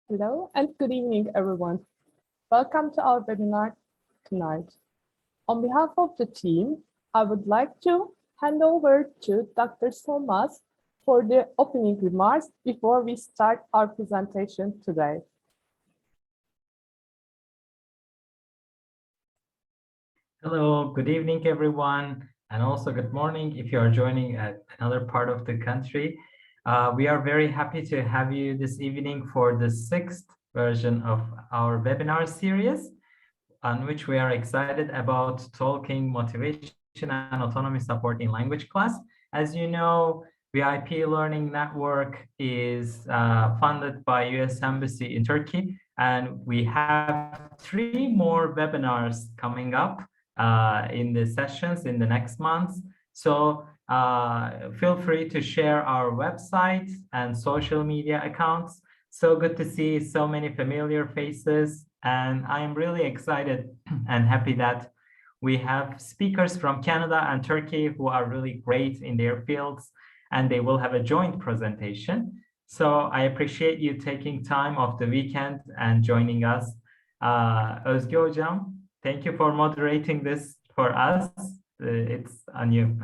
Hello and good evening, everyone. Welcome to our webinar tonight. On behalf of the team, I would like to hand over to Dr. Solmaz for the opening remarks before we start our presentation today. Hello, good evening, everyone, and also good morning if you are joining at another part of the country. We are very happy to have you this evening for the 6th version of our webinar series, on which we are excited about talking motivation and autonomy support in language class. As you know, VIP Learning Network is funded by US Embassy in Turkey, and we have 3 more webinars coming up in the sessions in the next months. So feel free to share our website and social media accounts. So good to see so many familiar faces, and I am really excited and happy that we have speakers from Canada and Turkey who are really great in their fields, and they will have a joint presentation. So I appreciate you taking time off the weekend and joining us. Özge Hocam, thank you for moderating this for us. It's on you.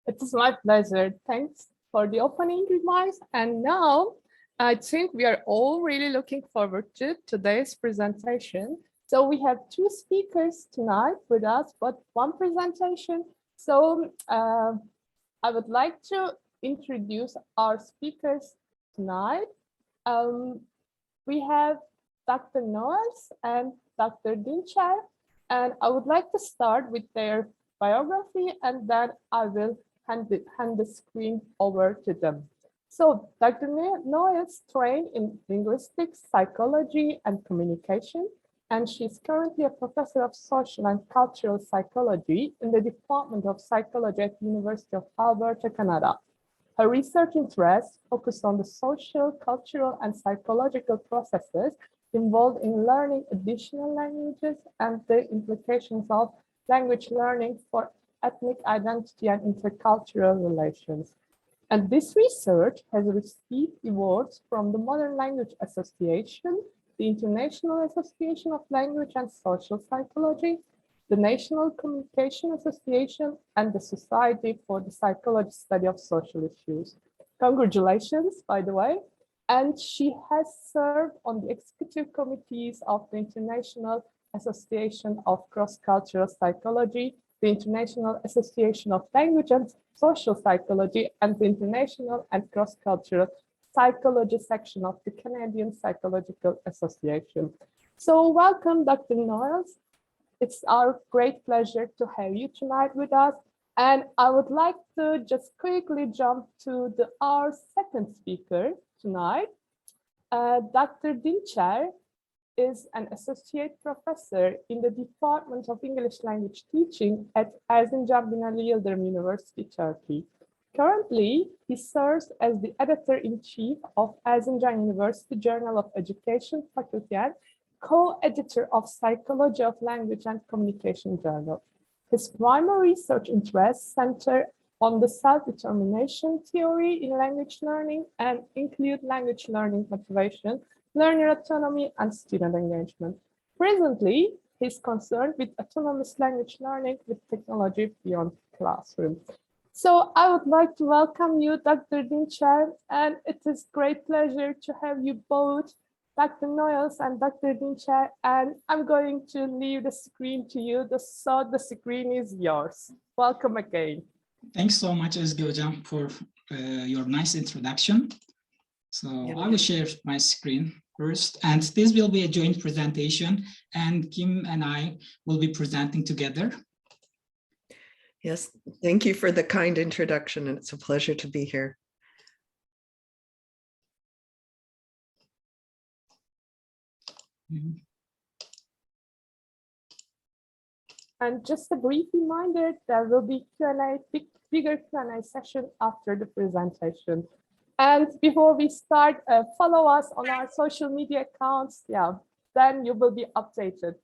It is my pleasure. Thanks for the opening remarks. And now I think we are all really looking forward to today's presentation. So we have 2 speakers tonight with us, but 1 presentation. So I would like to introduce our speakers tonight. We have Dr. Noels and Dr. DİNÇER, and I would like to start with their biography, and then I will hand the screen over to them. So Dr. Noels trained in linguistics, psychology, and communication, and she's currently a professor of social and cultural psychology in the Department of Psychology at the University of Alberta, Canada. Her research interests focus on the social, cultural, and psychological processes involved in learning additional languages and the implications of language learning for ethnic identity and intercultural relations. And this research has received awards from the Modern Language Association, the International Association of Language and Social Psychology, the National Communication Association, and the Society for the Psychology Study of Social Issues. Congratulations, by the way. And she has served on the executive committees of the International Association of Cross-Cultural Psychology, the International Association of Language and Social Psychology, and the International and Cross-Cultural Psychology section of the Canadian Psychological Association. So welcome, Dr. Noels. It's our great pleasure to have you tonight with us. And I would like to just quickly jump to our second speaker tonight. Dr. DİNÇER is an associate professor in the Department of English Language Teaching at Erzincan Binali Yıldırım University, Turkey. Currently, he serves as the editor-in-chief of Erzincan University Journal of Education Faculty and co-editor of Psychology of Language and Communication Journal. His primary research interests center on the self-determination theory in language learning and include language learning motivation, learner autonomy, and student engagement. Presently, he's concerned with autonomous language learning with technology beyond classroom. So I would like to welcome you, Dr. DİNÇER, and it is great pleasure to have you both, Dr. Noels and Dr. DİNÇER, and I'm going to leave the screen to you, so the screen is yours. Welcome again. Thanks so much, Özge Hocam, for your nice introduction. So I will share my screen first, and this will be a joint presentation, and Kim and I will be presenting together. Yes, thank you for the kind introduction, and it's a pleasure to be here. And just a brief reminder, there will be Q&A, bigger Q&A session after the presentation. And before we start, follow us on our social media accounts. Yeah, then you will be updated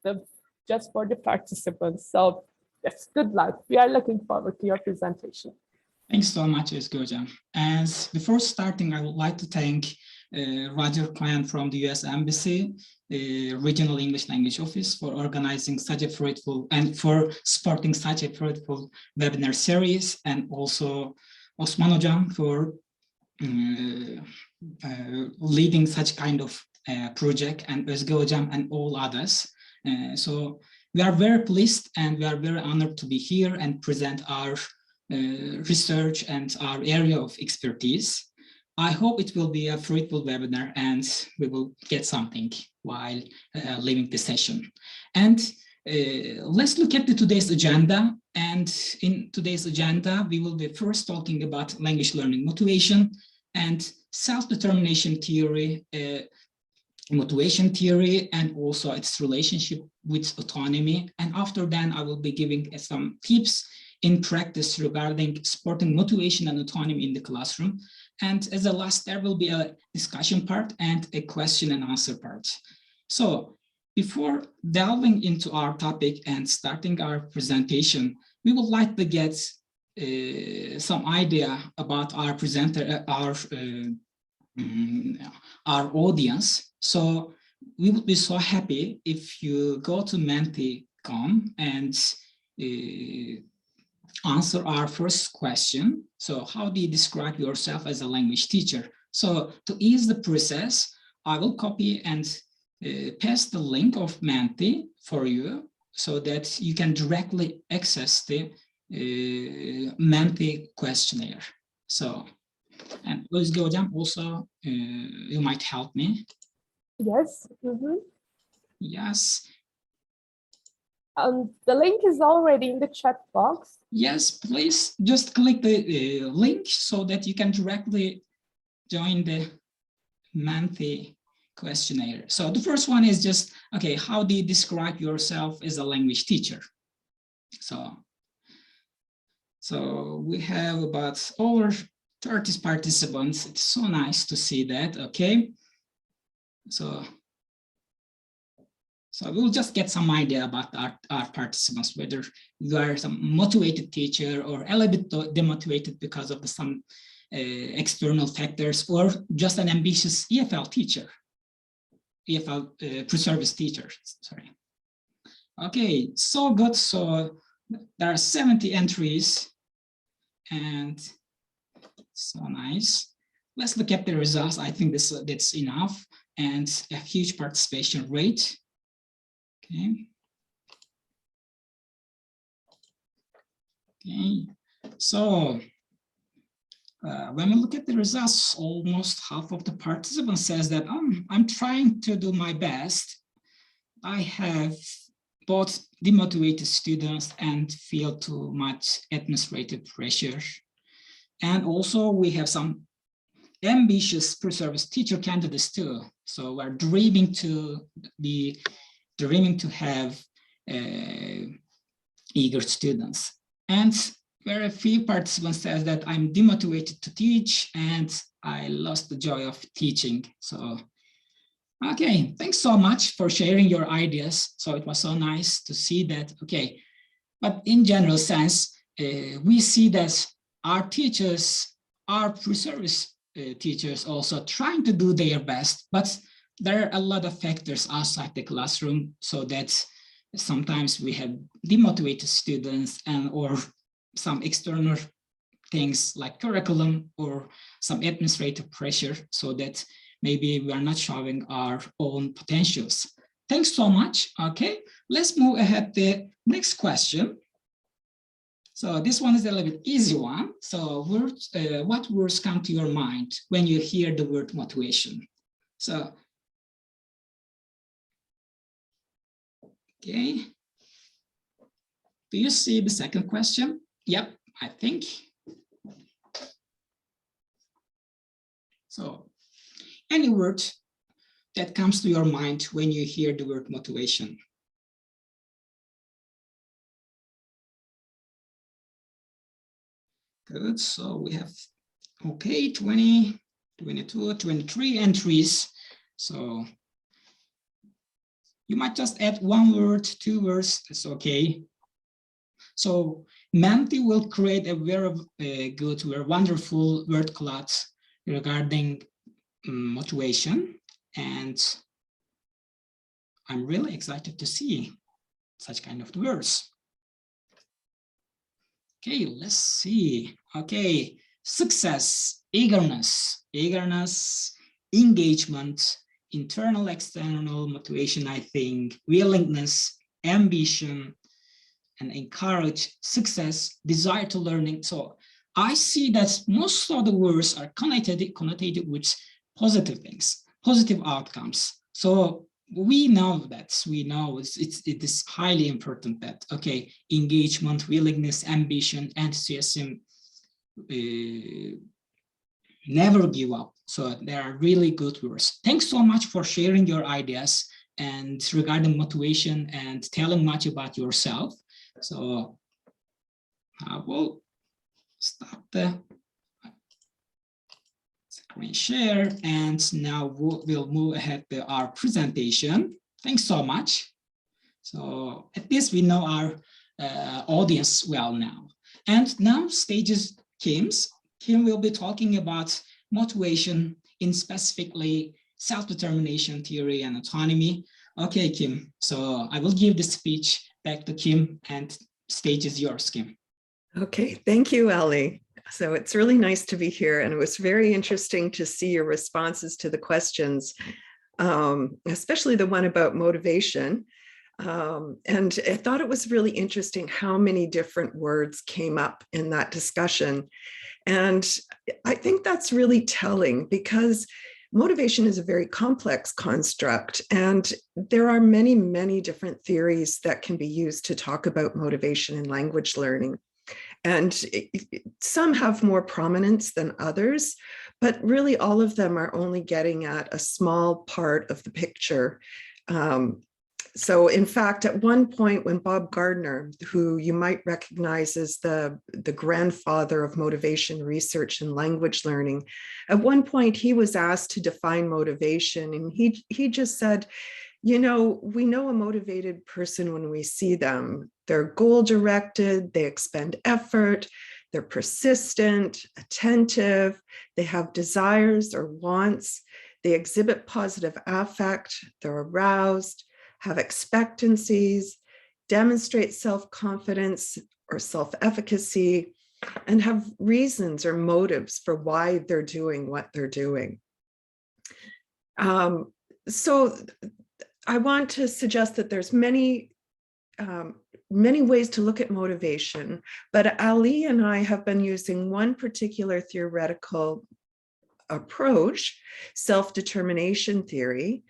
just for the participants. So yes, good luck. We are looking forward to your presentation. Thanks so much, Özge Hocam. As before starting, I would like to thank Roger Cohen from the US Embassy, Regional English Language Office, for organizing such a fruitful and for supporting such a fruitful webinar series, and also Osman Hocam for leading such kind of project, and Özge Hocam and all others. So we are very pleased and we are very honored to be here and present our research and our area of expertise. I hope it will be a fruitful webinar and we will get something while leaving the session. And let's look at today's agenda. And in today's agenda, we will be first talking about language learning motivation and self-determination theory, motivation theory, and also its relationship with autonomy. And after that, I will be giving some tips in practice regarding supporting motivation and autonomy in the classroom. And as a last, there will be a discussion part and a question and answer part. So before delving into our topic and starting our presentation, we would like to get some idea about our presenter, our audience. So we would be so happy if you go to Menti.com and answer our first question. So how do you describe yourself as a language teacher? So to ease the process, I will copy and paste the link of Menti for you so that you can directly access the Menti questionnaire. So, and Özge Hocam also, you might help me. Yes. Yes. The link is already in the chat box. Yes, please just click the link so that you can directly join the Menti questionnaire. So the first one is just, okay, how do you describe yourself as a language teacher? So we have about over 30 participants. It's so nice to see that, okay? So we'll just get some idea about our participants, whether you are some motivated teacher or a little bit demotivated because of some external factors, or just an ambitious EFL teacher, EFL pre-service teacher, sorry. Okay, so good. So there are 70 entries and so nice. Let's look at the results. I think that's enough, and a huge participation rate. Okay. Okay. So when we look at the results, almost half of the participants says that I'm trying to do my best. I have both demotivated students and feel too much administrative pressure. And also we have some ambitious pre-service teacher candidates too. So we're dreaming to have eager students. And very few participants says that I'm demotivated to teach and I lost the joy of teaching. So, okay, thanks so much for sharing your ideas. So it was so nice to see that, okay. But in general sense, we see that our teachers, our pre-service teachers also trying to do their best, but there are a lot of factors outside the classroom, so that sometimes we have demotivated students or some external things like curriculum or some administrative pressure, so that maybe we are not showing our own potentials. Thanks so much. Okay, let's move ahead to the next question. So this one is a little bit easy one. So what words come to your mind when you hear the word motivation? So, okay. Do you see the second question? Yep, I think. So, any word that comes to your mind when you hear the word motivation? Good, so we have, okay, 20, 22, 23 entries. So you might just add one word, 2 words, that's okay. So Menti will create a very good, very wonderful word cloud regarding motivation, and I'm really excited to see such kind of words. Okay, let's see. Okay, success, eagerness, engagement, internal, external motivation, I think, willingness, ambition, and encourage, success, desire to learning. So I see that most of the words are connotated with positive things, positive outcomes. So we know it is highly important that, okay, engagement, willingness, ambition, enthusiasm, never give up. So they are really good words. Thanks so much for sharing your ideas and regarding motivation and telling much about yourself. So I will stop the screen share, and now we'll move ahead to our presentation. Thanks so much. So at least we know our audience well now. And now stage is Kim's. Kim will be talking about motivation in specifically self-determination theory and autonomy. Okay, Kim, so I will give the speech back to Kim, and stage is yours, Kim. Okay, thank you, Ali. So it's really nice to be here, and it was very interesting to see your responses to the questions, especially the one about motivation. And I thought it was really interesting how many different words came up in that discussion. And I think that's really telling, because motivation is a very complex construct, and there are many, many different theories that can be used to talk about motivation in language learning. And some have more prominence than others, but really all of them are only getting at a small part of the picture. So in fact, at one point when Bob Gardner, who you might recognize as the grandfather of motivation research and language learning, at one point he was asked to define motivation, and he just said, you know, we know a motivated person when we see them. They're goal-directed, they expend effort, they're persistent, attentive, they have desires or wants, they exhibit positive affect, they're aroused, have expectancies, demonstrate self-confidence or self-efficacy, and have reasons or motives for why they're doing what they're doing. So I want to suggest that there's many ways to look at motivation, but Ali and I have been using one particular theoretical approach, self-determination theory,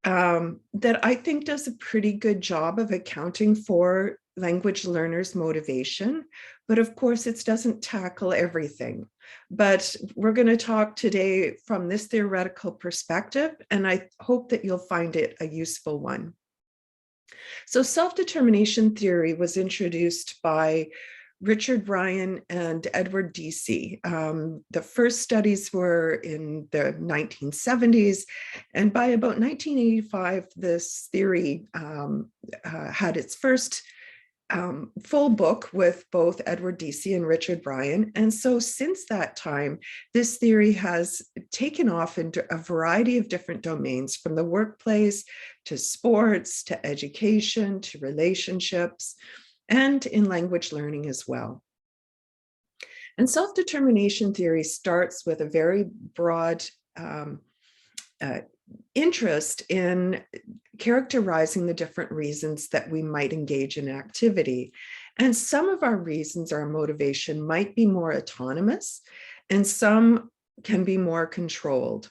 that I think does a pretty good job of accounting for language learners' motivation. But of course, it doesn't tackle everything. But we're going to talk today from this theoretical perspective, and I hope that you'll find it a useful one. So self-determination theory was introduced by Richard Ryan and Edward Deci. The first studies were in the 1970s, and by about 1985, this theory had its first full book with both Edward Deci and Richard Ryan. And so since that time, this theory has taken off into a variety of different domains, from the workplace to sports, to education, to relationships, and in language learning as well. And self-determination theory starts with a very broad interest in characterizing the different reasons that we might engage in activity. And some of our reasons, our motivation, might be more autonomous, and some can be more controlled.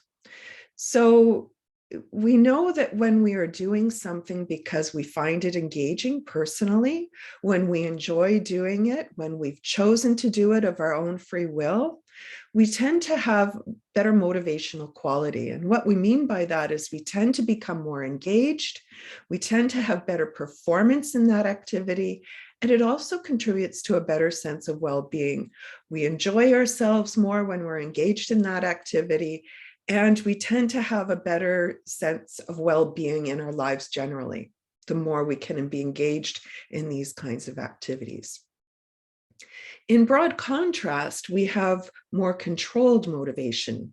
So we know that when we are doing something because we find it engaging personally, when we enjoy doing it, when we've chosen to do it of our own free will, we tend to have better motivational quality. And what we mean by that is we tend to become more engaged, we tend to have better performance in that activity, and it also contributes to a better sense of well-being. We enjoy ourselves more when we're engaged in that activity, and we tend to have a better sense of well-being in our lives generally, the more we can be engaged in these kinds of activities. In broad contrast, we have more controlled motivation.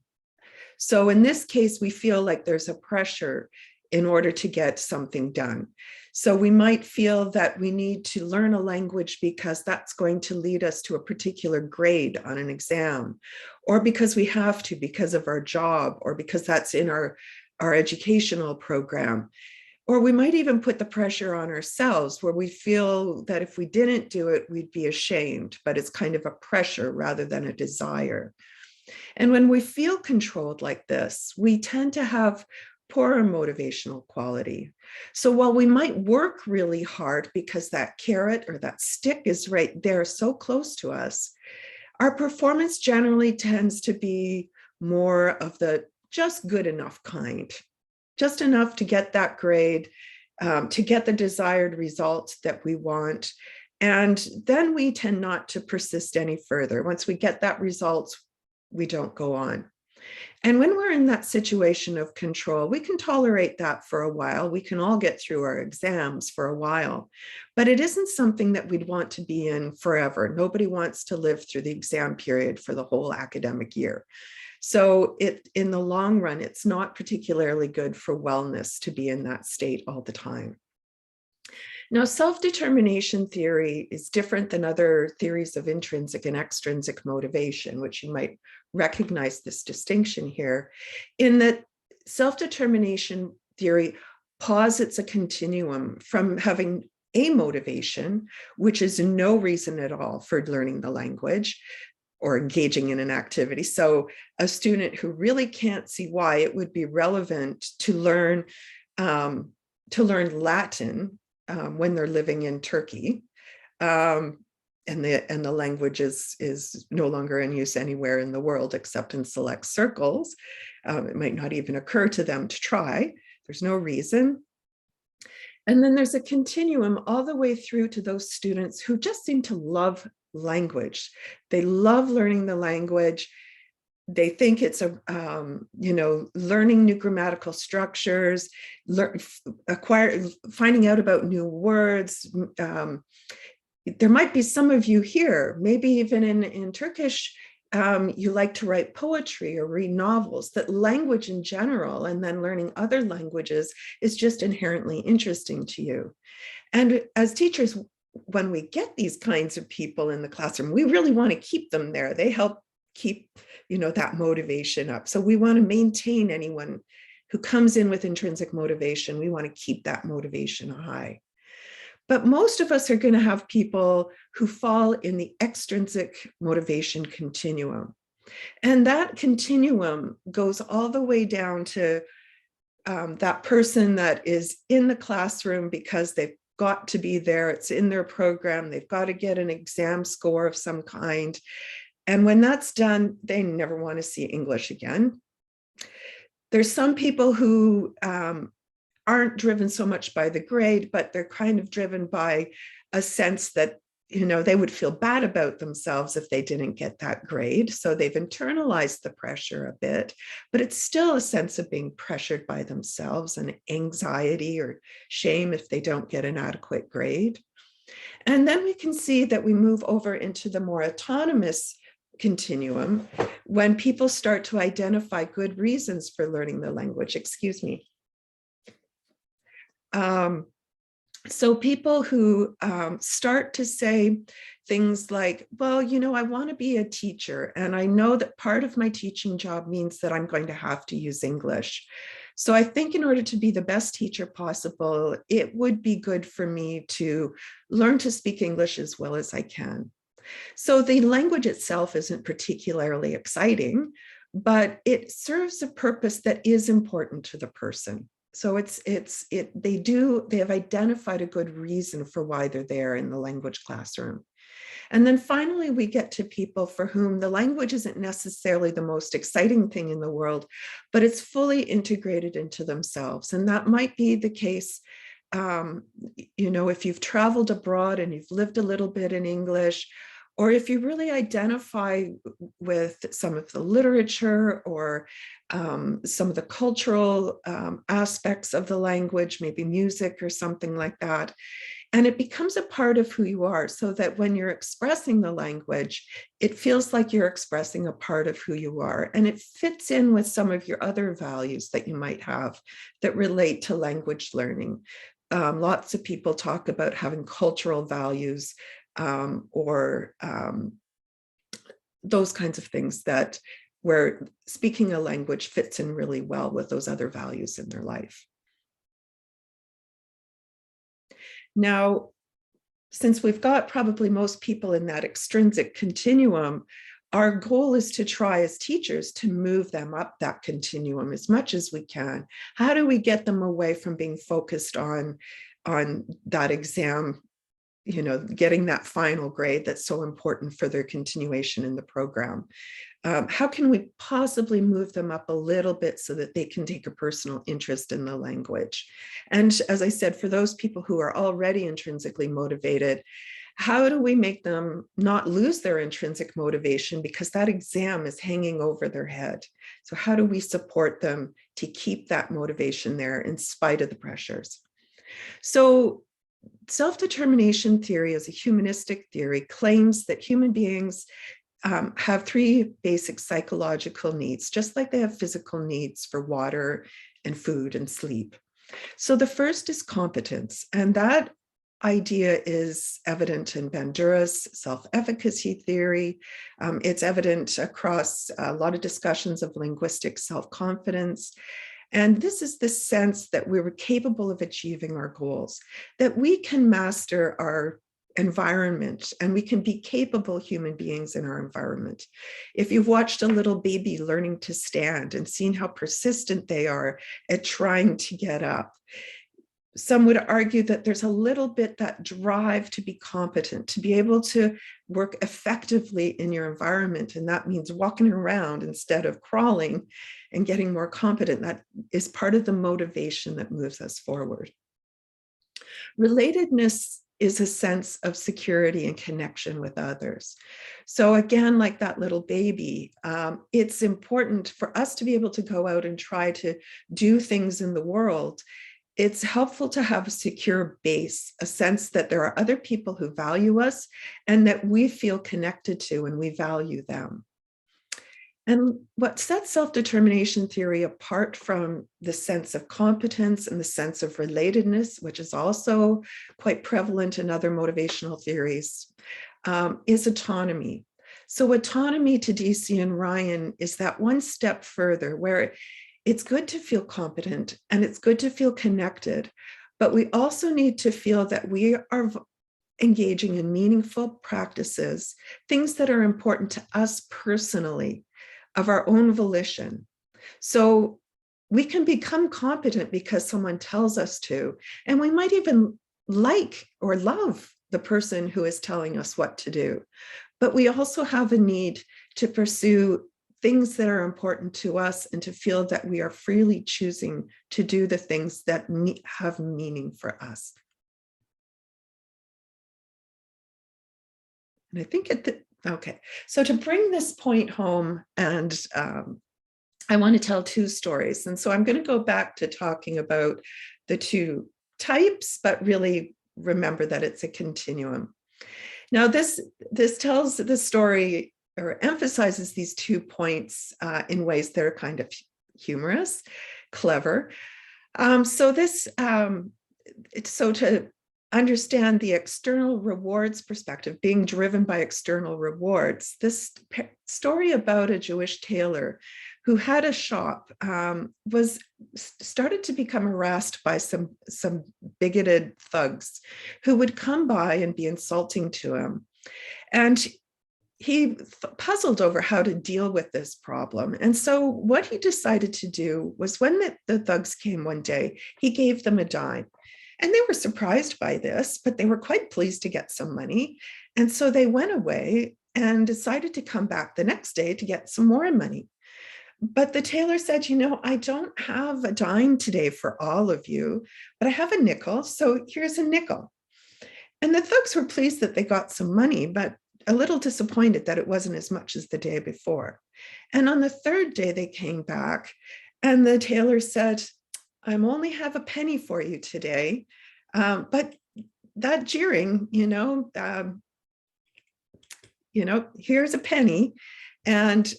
So in this case, we feel like there's a pressure in order to get something done. So we might feel that we need to learn a language because that's going to lead us to a particular grade on an exam, or because we have to because of our job, or because that's in our educational program. Or we might even put the pressure on ourselves where we feel that if we didn't do it, we'd be ashamed, but it's kind of a pressure rather than a desire. And when we feel controlled like this, we tend to have poorer motivational quality. So while we might work really hard because that carrot or that stick is right there so close to us, our performance generally tends to be more of the just good enough kind. Just enough to get that grade, to get the desired results that we want. And then we tend not to persist any further. Once we get that results, we don't go on. And when we're in that situation of control, we can tolerate that for a while. We can all get through our exams for a while, but it isn't something that we'd want to be in forever. Nobody wants to live through the exam period for the whole academic year. So in the long run, it's not particularly good for wellness to be in that state all the time. Now, self-determination theory is different than other theories of intrinsic and extrinsic motivation, which you might recognize this distinction here, in that self-determination theory posits a continuum from having a motivation, which is no reason at all for learning the language, or engaging in an activity. So a student who really can't see why it would be relevant to learn Latin when they're living in Turkey, and the language is no longer in use anywhere in the world except in select circles. It might not even occur to them to try. There's no reason. And then there's a continuum all the way through to those students who just seem to love language. They love learning the language. They think it's learning new grammatical structures, finding out about new words. There might be some of you here, maybe even in Turkish, you like to write poetry or read novels. That language in general, and then learning other languages, is just inherently interesting to you. And as teachers, when we get these kinds of people in the classroom, we really want to keep them there. They help keep, that motivation up. So we want to maintain anyone who comes in with intrinsic motivation. We want to keep that motivation high. But most of us are going to have people who fall in the extrinsic motivation continuum. And that continuum goes all the way down to that person that is in the classroom because they've got to be there. It's in their program. They've got to get an exam score of some kind. And when that's done, they never want to see English again. There's some people who aren't driven so much by the grade, but they're kind of driven by a sense that, they would feel bad about themselves if they didn't get that grade. So they've internalized the pressure a bit, but it's still a sense of being pressured by themselves and anxiety or shame if they don't get an adequate grade. And then we can see that we move over into the more autonomous continuum when people start to identify good reasons for learning the language. Excuse me. So people who start to say things like, well, I want to be a teacher, and I know that part of my teaching job means that I'm going to have to use English. So I think in order to be the best teacher possible, it would be good for me to learn to speak English as well as I can. So the language itself isn't particularly exciting, but it serves a purpose that is important to the person. So they have identified a good reason for why they're there in the language classroom. And then finally, we get to people for whom the language isn't necessarily the most exciting thing in the world, but it's fully integrated into themselves. And that might be the case, if you've traveled abroad and you've lived a little bit in English, or if you really identify with some of the literature or some of the cultural aspects of the language, maybe music or something like that, And it becomes a part of who you are, so that when you're expressing the language, it feels like you're expressing a part of who you are. And it fits in with some of your other values that you might have that relate to language learning. Lots of people talk about having cultural values or those kinds of things that where speaking a language fits in really well with those other values in their life. Now, since we've got probably most people in that extrinsic continuum, our goal is to try as teachers to move them up that continuum as much as we can. How do we get them away from being focused on that exam, you know, getting that final grade that's so important for their continuation in the program? How can we possibly move them up a little bit so that they can take a personal interest in the language? And as I said, for those people who are already intrinsically motivated, how do we make them not lose their intrinsic motivation, because that exam is hanging over their head? So how do we support them to keep that motivation there in spite of the pressures? So self-determination theory, as a humanistic theory, claims that human beings have three basic psychological needs, just like they have physical needs for water and food and sleep. So the first is competence, and that idea is evident in Bandura's self-efficacy theory. It's evident across a lot of discussions of linguistic self-confidence. And this is the sense that we were capable of achieving our goals, that we can master our environment and we can be capable human beings in our environment. If you've watched a little baby learning to stand and seen how persistent they are at trying to get up, some would argue that there's a little bit that drive to be competent, to be able to work effectively in your environment. And that means walking around instead of crawling and getting more competent. That is part of the motivation that moves us forward. Relatedness is a sense of security and connection with others. So again, like that little baby, it's important for us to be able to go out and try to do things in the world. It's helpful to have a secure base, a sense that there are other people who value us and that we feel connected to and we value them. And what sets self-determination theory apart from the sense of competence and the sense of relatedness, which is also quite prevalent in other motivational theories, is autonomy. So autonomy, to DC and Ryan, is that one step further where it's good to feel competent and it's good to feel connected, but we also need to feel that we are engaging in meaningful practices, things that are important to us personally, of our own volition. So we can become competent because someone tells us to, and we might even like or love the person who is telling us what to do. But we also have a need to pursue things that are important to us and to feel that we are freely choosing to do the things that have meaning for us. And I think okay, so to bring this point home, and I want to tell two stories. And so I'm going to go back to talking about the two types, but really remember that it's a continuum. Now, this tells the story or emphasizes these 2 points in ways that are kind of humorous, clever. So to understand the external rewards perspective, being driven by external rewards, this story about a Jewish tailor who had a shop started to become harassed by some bigoted thugs who would come by and be insulting to him. And he puzzled over how to deal with this problem. And so what he decided to do was, when the thugs came one day, he gave them a dime. And they were surprised by this, but they were quite pleased to get some money. And so they went away and decided to come back the next day to get some more money. But the tailor said, you know, I don't have a dime today for all of you, but I have a nickel, so here's a nickel. And the thugs were pleased that they got some money, but a little disappointed that it wasn't as much as the day before. And on the third day they came back and the tailor said, I only have a penny for you today, but that jeering, here's a penny. And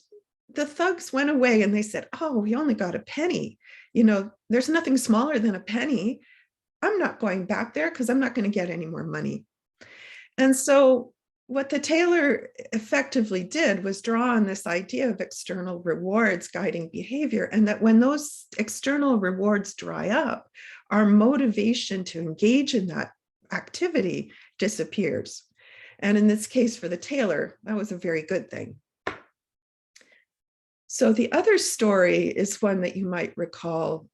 the thugs went away and they said, oh, we only got a penny. There's nothing smaller than a penny. I'm not going back there because I'm not going to get any more money. And so what the tailor effectively did was draw on this idea of external rewards guiding behavior, and that when those external rewards dry up, our motivation to engage in that activity disappears. And in this case, for the tailor, that was a very good thing. So the other story is one that you might recall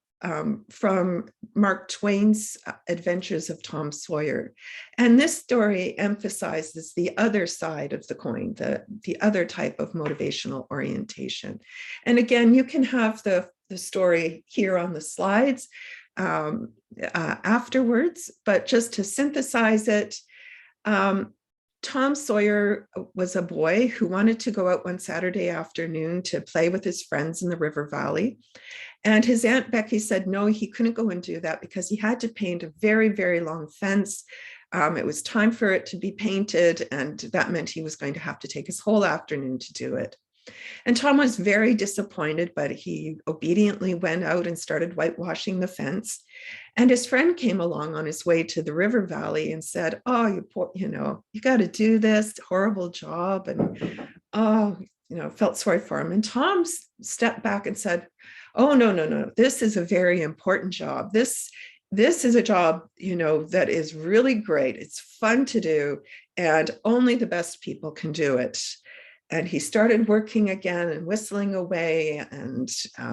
from Mark Twain's Adventures of Tom Sawyer. And this story emphasizes the other side of the coin, the other type of motivational orientation. And again, you can have the story here on the slides afterwards, but just to synthesize it, Tom Sawyer was a boy who wanted to go out one Saturday afternoon to play with his friends in the river valley. And his Aunt Becky said, no, he couldn't go and do that because he had to paint a very, very long fence. It was time for it to be painted, and that meant he was going to have to take his whole afternoon to do it. And Tom was very disappointed, but he obediently went out and started whitewashing the fence. And his friend came along on his way to the river valley and said, oh, you got to do this horrible job. And, felt sorry for him. And Tom stepped back and said, oh, no, this is a very important job. This is a job, that is really great. It's fun to do, and only the best people can do it. And he started working again and whistling away and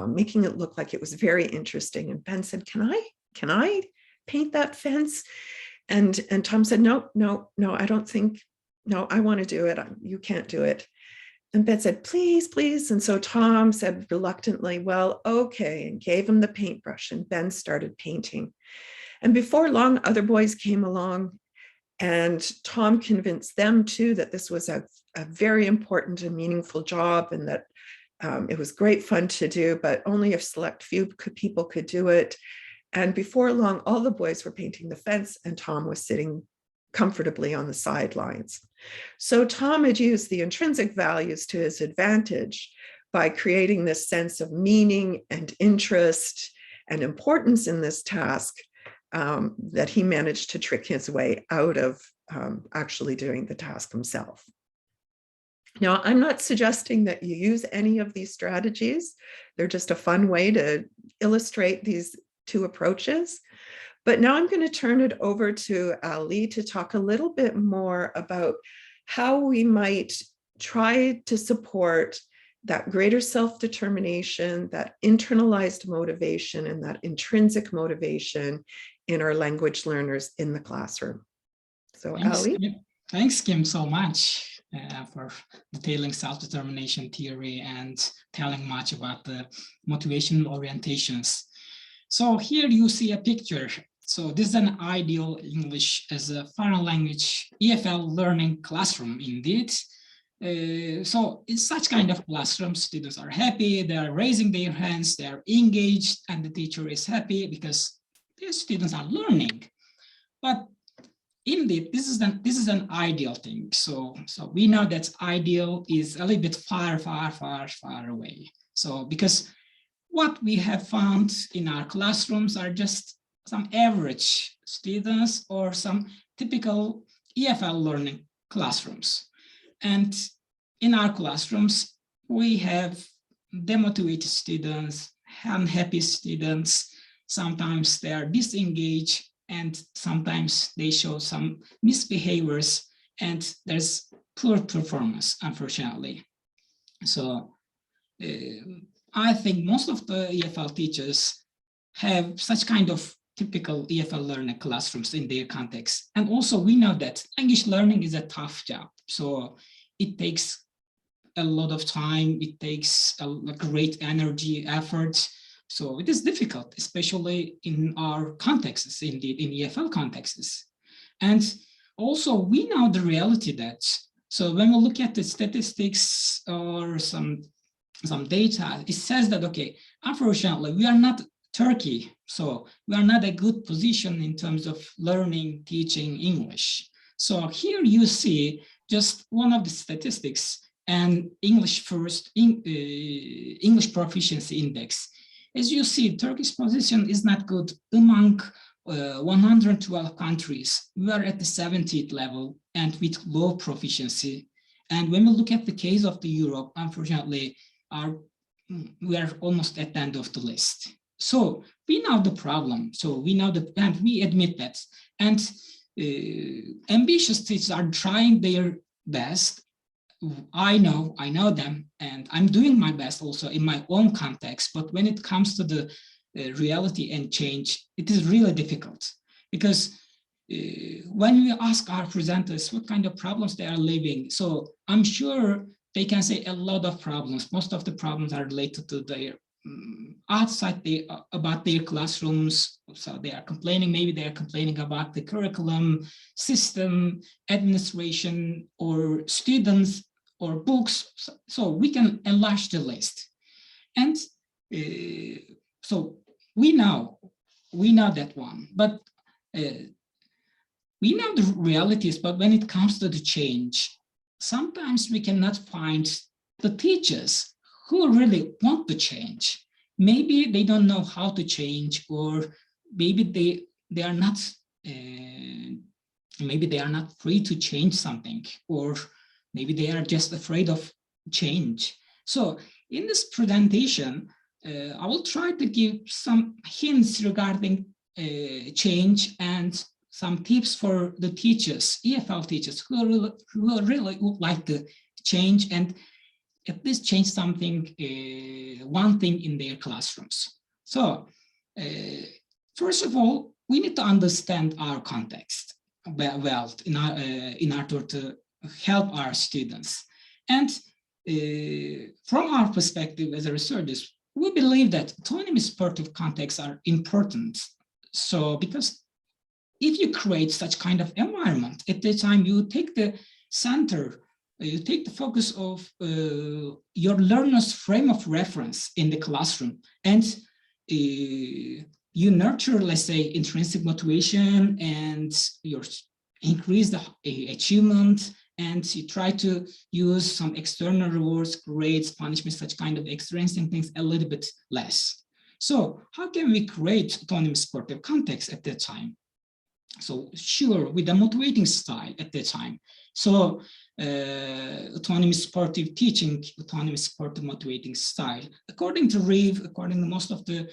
making it look like it was very interesting. And Ben said, can I paint that fence? And Tom said, no, I don't think, no, I want to do it. You can't do it. And Ben said, please, please. And so Tom said reluctantly, well, okay, and gave him the paintbrush, and Ben started painting. And before long, other boys came along, and Tom convinced them too that this was a very important and meaningful job, and that it was great fun to do, but only a select few people could do it. And before long, all the boys were painting the fence, and Tom was sitting comfortably on the sidelines. So Tom had used the intrinsic values to his advantage by creating this sense of meaning and interest and importance in this task that he managed to trick his way out of actually doing the task himself. Now, I'm not suggesting that you use any of these strategies. They're just a fun way to illustrate these two approaches. But now I'm going to turn it over to Ali to talk a little bit more about how we might try to support that greater self-determination, that internalized motivation, and that intrinsic motivation in our language learners in the classroom. So Ali? Thanks, Kim, so much for detailing self-determination theory and telling much about the motivational orientations. So here you see a picture. So this is an ideal English as a foreign language EFL learning classroom indeed. So in such kind of classroom, students are happy, they are raising their hands, they are engaged, and the teacher is happy because the students are learning. But indeed, this is an ideal thing. So we know that ideal is a little bit far away. So because what we have found in our classrooms are just some average students or some typical EFL learning classrooms. And in our classrooms, we have demotivated students, unhappy students. Sometimes they are disengaged, and sometimes they show some misbehaviors, and there's poor performance, unfortunately. So I think most of the EFL teachers have such kind of typical EFL learning classrooms in their context. And also we know that language learning is a tough job. So it takes a lot of time, it takes a great energy, effort. So it is difficult, especially in our contexts, indeed, in EFL contexts. And also we know the reality that, so when we look at the statistics or some data, it says that, okay, unfortunately, we are not Turkey. So we are not a good position in terms of learning, teaching English. So here you see just one of the statistics and English proficiency index. As you see, Turkey's position is not good among 112 countries. We are at the 70th level and with low proficiency. And when we look at the case of the Europe, unfortunately, we are almost at the end of the list. So we know the problem. So we know and we admit that. And ambitious teachers are trying their best. I know them, and I'm doing my best also in my own context. But when it comes to the reality and change, it is really difficult, because when we ask our presenters what kind of problems they are living, so I'm sure they can say a lot of problems. Most of the problems are related to their outside about their classrooms. So they are complaining, maybe they are complaining about the curriculum, system, administration, or students, or books. So we can enlarge the list. And so we know that one, but we know the realities. But when it comes to the change, sometimes we cannot find the teachers who really want to change. Maybe they don't know how to change, or maybe they are not maybe they are not free to change something, or maybe they are just afraid of change. So in this presentation, I will try to give some hints regarding change and some tips for the teachers, EFL teachers, who really would like to change and at least change something, one thing in their classrooms. So first of all, we need to understand our context well in order to help our students. And from our perspective as a researchers, we believe that autonomy supportive contexts are important. So because if you create such kind of environment, at the time you take the center, you take the focus of your learner's frame of reference in the classroom, and you nurture, let's say, intrinsic motivation, and you increase the achievement, and you try to use some external rewards, grades, punishments, such kind of extrinsic things a little bit less. So how can we create autonomy supportive context at that time? So sure, with a motivating style at that time. So autonomy supportive teaching, autonomy supportive motivating style. According to Reeve, according to most of the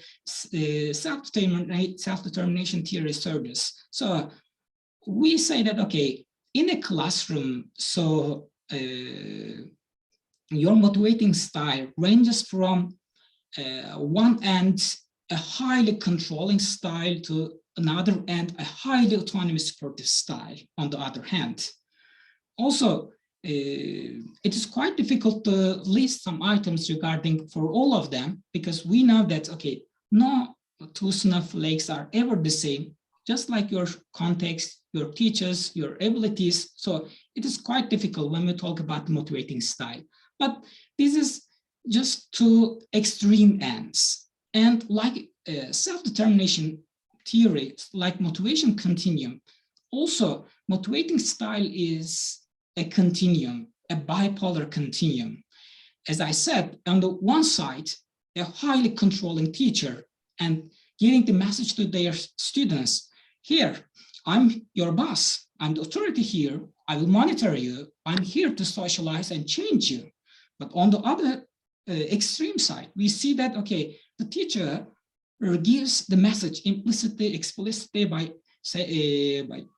self-determination theory surveys. So we say that, okay, in a classroom, so your motivating style ranges from one end, a highly controlling style, to another end, a highly autonomy supportive style on the other hand. Also, it is quite difficult to list some items regarding for all of them, because we know that, okay, no two snowflakes are ever the same, just like your context, your teachers, your abilities. So it is quite difficult when we talk about motivating style. But this is just two extreme ends. And like self-determination theory, like motivation continuum, also motivating style is a continuum, a bipolar continuum. As I said, on the one side, a highly controlling teacher and giving the message to their students, here, I'm your boss, I'm the authority here, I will monitor you, I'm here to socialize and change you. But on the other extreme side, we see that, okay, the teacher gives the message implicitly, explicitly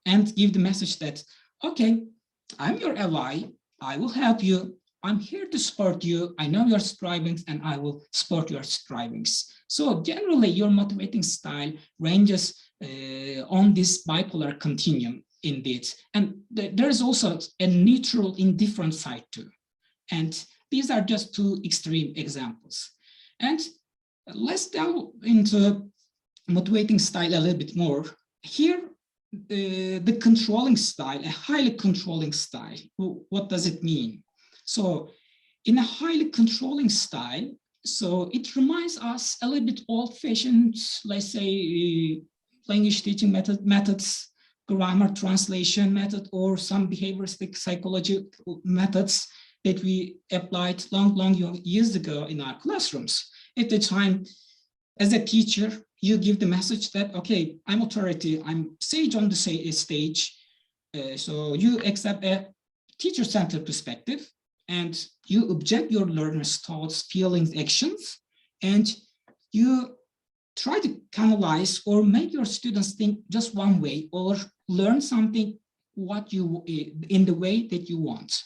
and give the message that, okay, I'm your ally, I will help you, I'm here to support you, I know your strivings and I will support your strivings. So generally your motivating style ranges on this bipolar continuum indeed. And there is also a neutral indifferent side too. And these are just two extreme examples. And let's delve into motivating style a little bit more. Here, the controlling style, a highly controlling style, what does it mean? So in a highly controlling style, So it reminds us a little bit old-fashioned, let's say, language teaching methods, grammar translation method, or some behavioristic psychology methods that we applied long years ago in our classrooms. At the time, as a teacher, you give the message that, okay, I'm authority, I'm sage on the stage. So you accept a teacher-centered perspective, and you object your learners' thoughts, feelings, actions, and you try to canalize or make your students think just one way or learn something in the way that you want.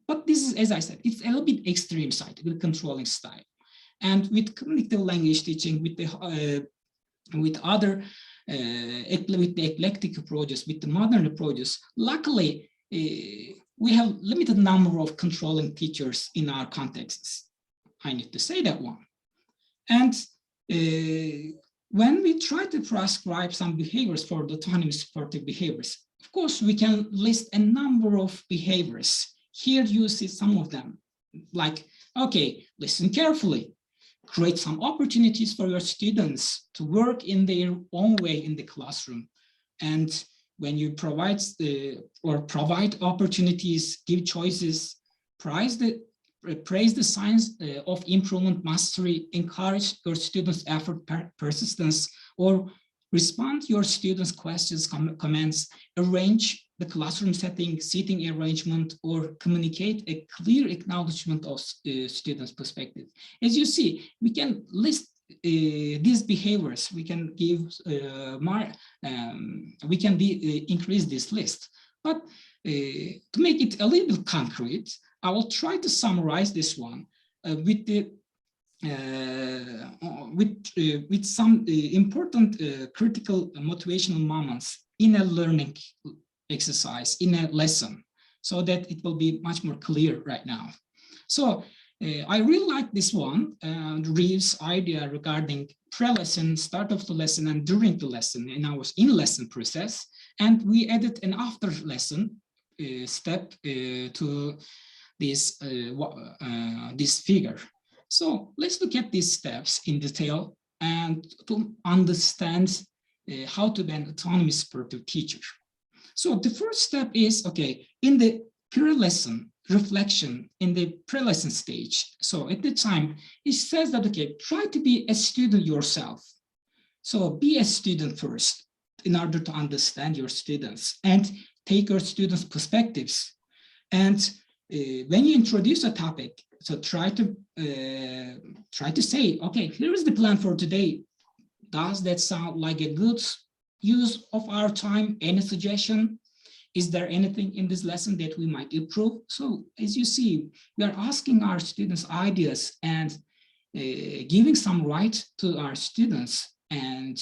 But this is, as I said, it's a little bit extreme side, the controlling style. And with cognitive language teaching, with the with the eclectic approaches, with the modern approaches, luckily we have limited number of controlling teachers in our contexts. I need to say that one. And when we try to prescribe some behaviors for the autonomy supportive behaviors, of course, we can list a number of behaviors. Here you see some of them, like, okay, listen carefully, create some opportunities for your students to work in their own way in the classroom. And when you provide opportunities, give choices, praise the signs of improvement, mastery, encourage your students' effort, persistence, or respond to your students' questions, comments, arrange the classroom setting, seating arrangement, or communicate a clear acknowledgement of students' perspective. As you see, we can list these behaviors. We can give increase this list. But to make it a little bit concrete, I will try to summarize this one with some important critical motivational moments in a learning exercise, in a lesson, so that it will be much more clear right now. So I really like this one, Reeves' idea regarding pre-lesson, start of the lesson, and during the lesson, and I was in lesson process, and we added an after lesson step to this figure. So let's look at these steps in detail and to understand how to be an autonomy supportive teacher. So the first step is, okay, in the pre-lesson reflection, in the pre-lesson stage. So at the time, it says that, okay, try to be a student yourself. So be a student first in order to understand your students and take your students' perspectives. And when you introduce a topic, so try to say, okay, here is the plan for today. Does that sound like a good use of our time? Any suggestion? Is there anything in this lesson that we might improve? So as you see, we are asking our students ideas and giving some right to our students and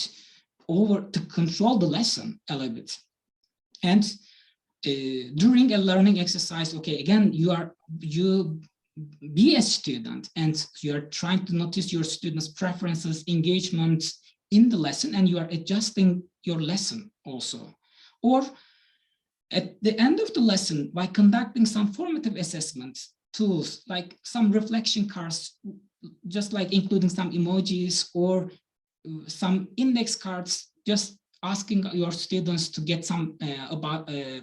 to control the lesson a little bit. And during a learning exercise, okay, again, you be a student and you are trying to notice your students' preferences, engagements in the lesson, and you are adjusting your lesson also. Or at the end of the lesson, by conducting some formative assessment tools, like some reflection cards, just like including some emojis or some index cards, just asking your students to get some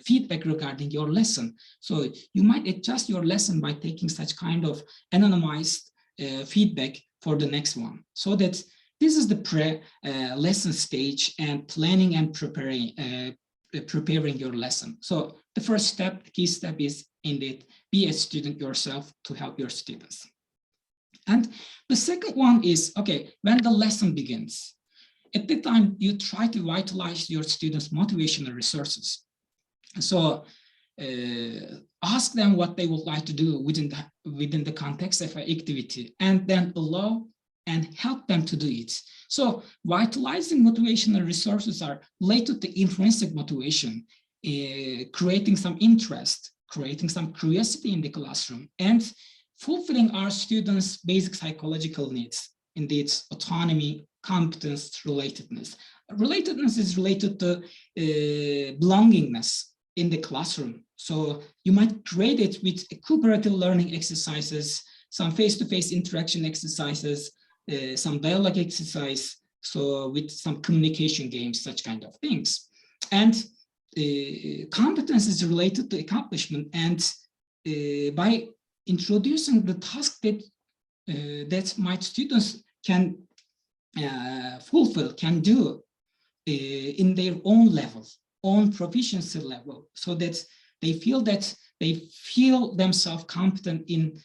feedback regarding your lesson. So you might adjust your lesson by taking such kind of anonymized feedback for the next one. So that this is the pre-lesson stage and planning and preparing your lesson. So the first step, the key step is indeed be a student yourself to help your students. And the second one is, okay, when the lesson begins, at the time you try to vitalize your students' motivational resources. So ask them what they would like to do within the context of an activity, and then allow and help them to do it. So vitalizing motivational resources are related to intrinsic motivation, creating some interest, creating some curiosity in the classroom, and fulfilling our students' basic psychological needs, indeed autonomy, competence, relatedness. Relatedness is related to belongingness in the classroom. So you might create it with cooperative learning exercises, some face-to-face interaction exercises, some dialogue exercise, so with some communication games, such kind of things. And competence is related to accomplishment, and by introducing the task that my students can fulfill, can do in their own level, own proficiency level, so that they feel themselves competent in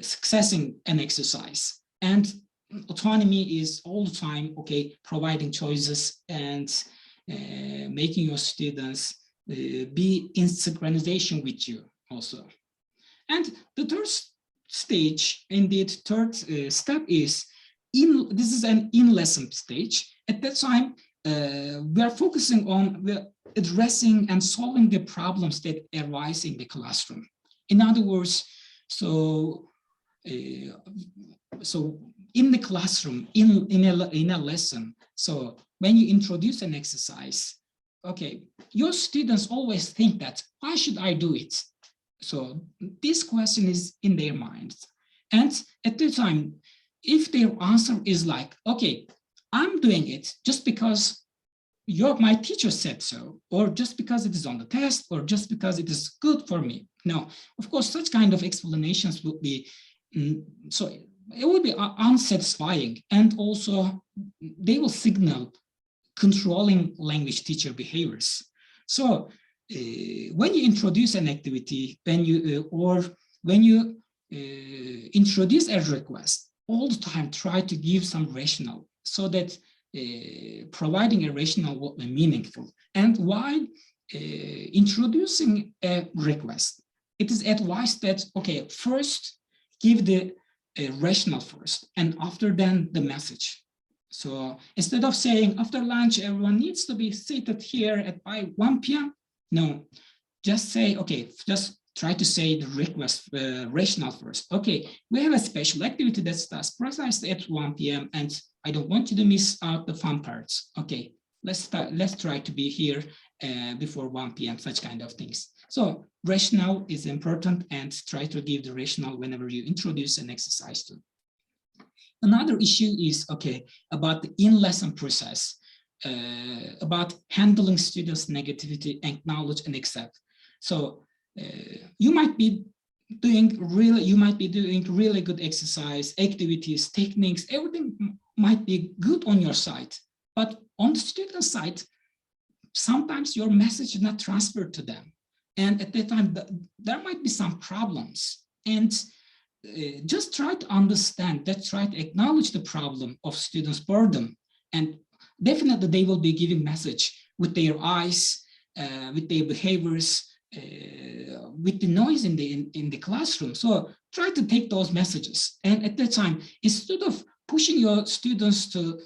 successing an exercise. And autonomy is all the time, okay, providing choices and making your students be in synchronization with you also. And the third stage, indeed, third step is, this is an in-lesson stage. At that time, we are focusing on addressing and solving the problems that arise in the classroom. In other words, so in the classroom, in a lesson, so when you introduce an exercise, okay, your students always think that, why should I do it? So this question is in their minds. And at the time, if their answer is like, okay, I'm doing it just because my teacher said so, or just because it is on the test, or just because it is good for me. No, of course, such kind of explanations would be, so it would be unsatisfying, and also they will signal controlling language teacher behaviors. So when you introduce an activity, when you introduce a request, all the time try to give some rationale, so that providing a rationale will be meaningful. And while introducing a request, it is advised that, okay, first give the rationale first, and after then the message. So instead of saying after lunch everyone needs to be seated here by 1 p.m. No, just say, okay, just try to say the request rationale first. Okay, we have a special activity that starts precisely at 1 p.m. and I don't want you to miss out the fun parts. Okay, let's try to be here before 1 p.m., such kind of things. So rationale is important, and try to give the rationale whenever you introduce an exercise to. Another issue is, okay, about the in-lesson process, about handling students' negativity, acknowledge and accept. So you might be doing really good exercise, activities, techniques, everything might be good on your side, but on the student side, sometimes your message is not transferred to them. And at that time, there might be some problems. And just try to understand that, try to acknowledge the problem of students' boredom. And definitely they will be giving message with their eyes, with their behaviors, with the noise in the classroom. So try to take those messages. And at that time, instead of pushing your students to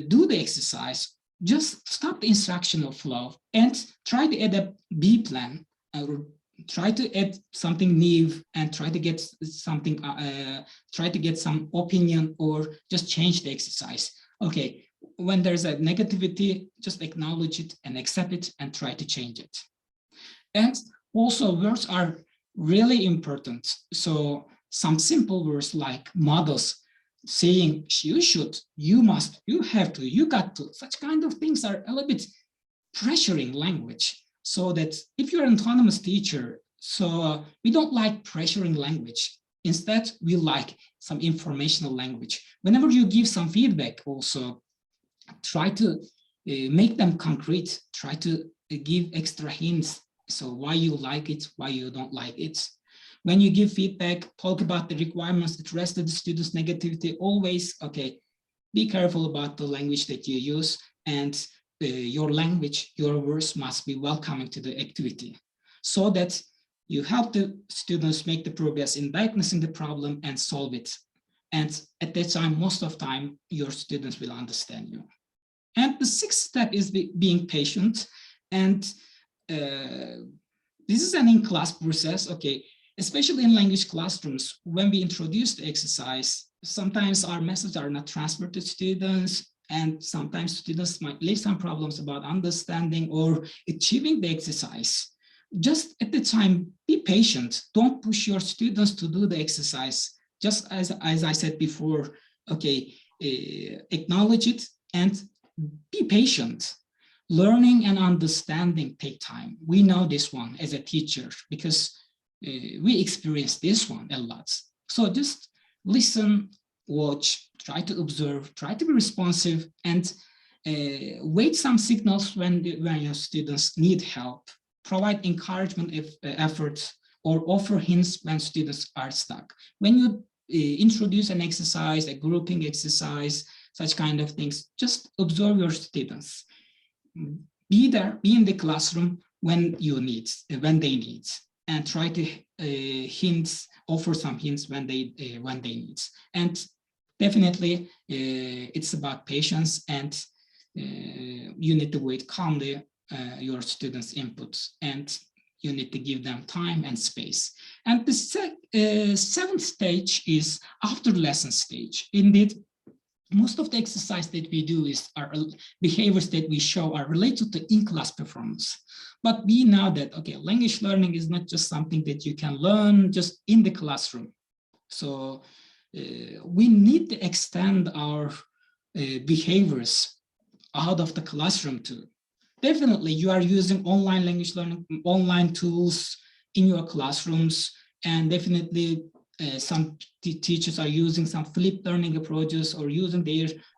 do the exercise, just stop the instructional flow and try to add a B plan, or try to add something new and try to get something, try to get some opinion, or just change the exercise. Okay, when there's a negativity, just acknowledge it and accept it and try to change it. And also words are really important. So some simple words like models, saying you should, you must, you have to, you got to, such kind of things are a little bit pressuring language. So that if you're an autonomous teacher, so we don't like pressuring language. Instead, we like some informational language. Whenever you give some feedback, also try to make them concrete, try to give extra hints. So why you like it, why you don't like it. When you give feedback, talk about the requirements, address the student's negativity, always, okay, be careful about the language that you use, and your language, your words must be welcoming to the activity, so that you help the students make the progress in diagnosing the problem and solve it. And at that time, most of the time, your students will understand you. And the sixth step is being patient. And this is an in-class process, okay, especially in language classrooms. When we introduce the exercise, sometimes our messages are not transferred to students, and sometimes students might leave some problems about understanding or achieving the exercise. just at the time, be patient. Don't push your students to do the exercise. Just as I said before, okay, acknowledge it and be patient. Learning and understanding take time. We know this one as a teacher because we experience this one a lot. So just listen, watch, try to observe, try to be responsive, and wait some signals when your students need help. Provide encouragement efforts or offer hints when students are stuck. When you introduce an exercise, a grouping exercise, such kind of things, just observe your students. Be there, be in the classroom when they need, and try to offer some hints when they need. And definitely, it's about patience, and you need to wait calmly your students' inputs, and you need to give them time and space. And the seventh stage is after lesson stage. Indeed, most of the exercise that we do are behaviors that we show are related to in-class performance. But we know that, okay, language learning is not just something that you can learn just in the classroom. So we need to extend our behaviors out of the classroom too. Definitely, you are using online language learning, online tools in your classrooms, and definitely some teachers are using some flipped learning approaches or using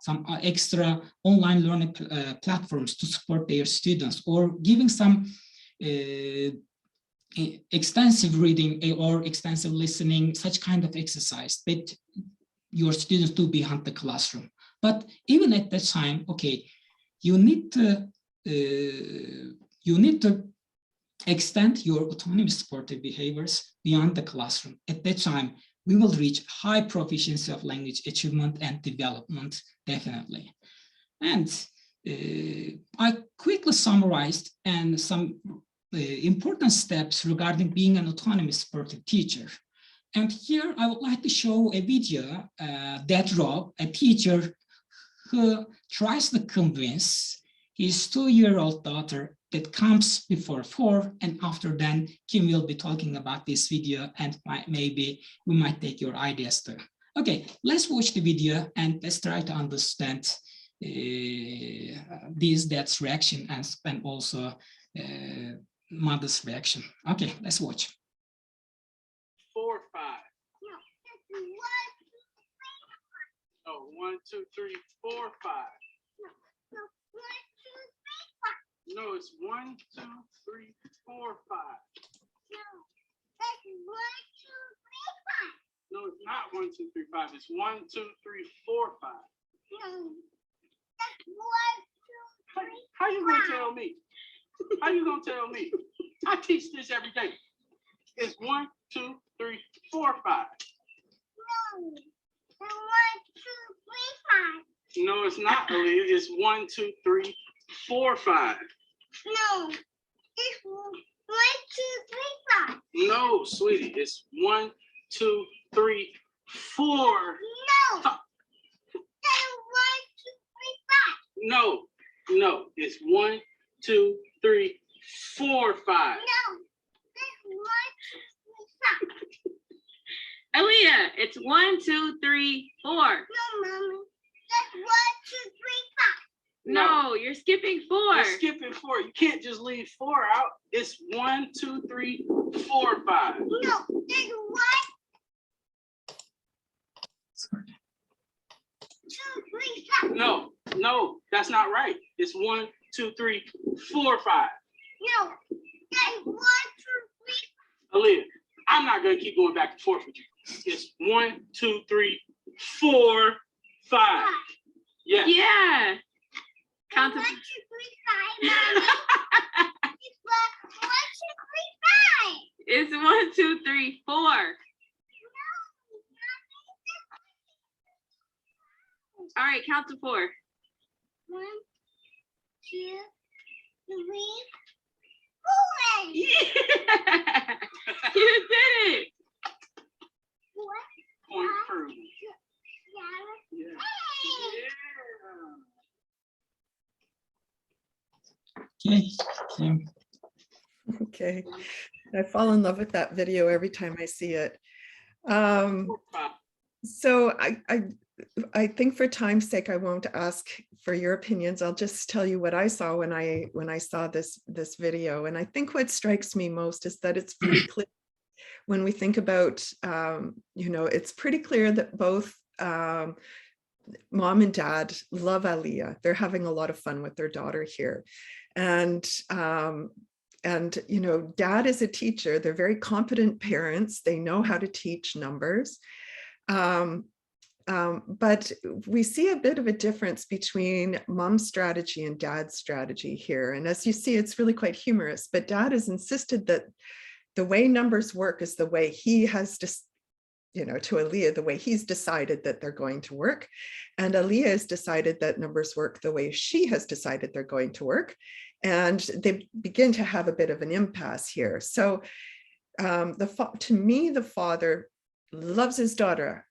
some extra online learning platforms to support their students, or giving some extensive reading or extensive listening, such kind of exercise that your students do behind the classroom. But even at that time, okay, you need to extend your autonomy supportive behaviors beyond the classroom. At that time, we will reach high proficiency of language achievement and development, definitely. And I quickly summarized and some important steps regarding being an autonomy supportive teacher. And here I would like to show a video that Rob, a teacher who tries to convince his 2-year-old daughter that comes before 4, and after then, Kim will be talking about this video, and maybe we might take your ideas too. Okay, let's watch the video and let's try to understand dad's reaction and also mother's reaction. Okay, let's watch. 4, 5. No, 1, 2, 3, 4, 5. No, it's 1, 2, 3, 4, 5. No, it's not 1, 2, 3, 5. It's 1, 2, 3, 4, 5. No, that's 1, 2, 3. How you gonna tell me? How you gonna tell me? I teach this every day. It's 1, 2, 3, 4, 5. No, it's 1, 2, 3, 5. No, it's not, Aaliyah. It's 1, 2, 3, 4, 5. No, it's 1, 2, 3, 5. No, sweetie, it's 1, 2, 3, 4. No, that's 1, 2, 3, 5. No, no, it's 1, 2, 3, 4, 5. No, that's 1, 2, 3, 5. Aaliyah, it's 1, 2, 3, 4. No, Mommy, that's 1, 2, 3, 5. No, you're skipping 4. You're skipping 4. You can't just leave 4 out. It's 1, 2, 3, 4, 5. No, that's 1. Sorry. 2, 3, 5. No, no, that's not right. It's 1, 2, 3, 4, 5. No, that's 1, 2, 3, 5. Aaliyah, I'm not gonna keep going back and forth with you. It's 1, 2, 3, 4, 5. Yeah. Yeah. Count 1, to 2, 3, 5, Mommy. It's 1, 2, 3, 5. It's 1, 2, 3, 4. All right, count to 4. 1, 2, 3, 4. Yeah. You did it. Point proven. Yeah. Okay, Kim. Okay, I fall in love with that video every time I see it. So I think for time's sake, I won't ask for your opinions. I'll just tell you what I saw when I saw this video. And I think what strikes me most is that it's pretty clear when we think about, it's pretty clear that both mom and dad love Aliyah. They're having a lot of fun with their daughter here. And dad is a teacher. They're very competent parents. They know how to teach numbers. But we see a bit of a difference between mom's strategy and dad's strategy here. And as you see, it's really quite humorous, but dad has insisted that the way numbers work is the way he has to Aliyah, the way he's decided that they're going to work. And Aliyah has decided that numbers work the way she has decided they're going to work. And they begin to have a bit of an impasse here. So to me, the father loves his daughter.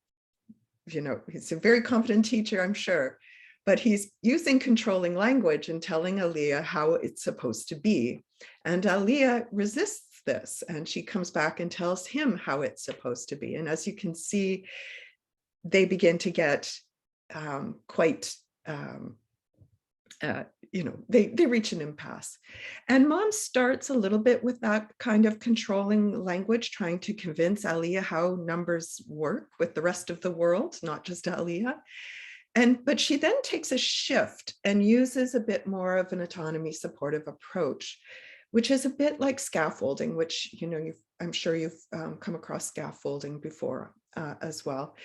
He's a very competent teacher, I'm sure, but he's using controlling language and telling Aliyah how it's supposed to be. And Aliyah resists this, and she comes back and tells him how it's supposed to be. And as you can see, they begin to get they reach an impasse. And mom starts a little bit with that kind of controlling language, trying to convince Aliyah how numbers work with the rest of the world, not just Aliyah. But she then takes a shift and uses a bit more of an autonomy supportive approach, which is a bit like scaffolding, which, I'm sure you've come across scaffolding before as well,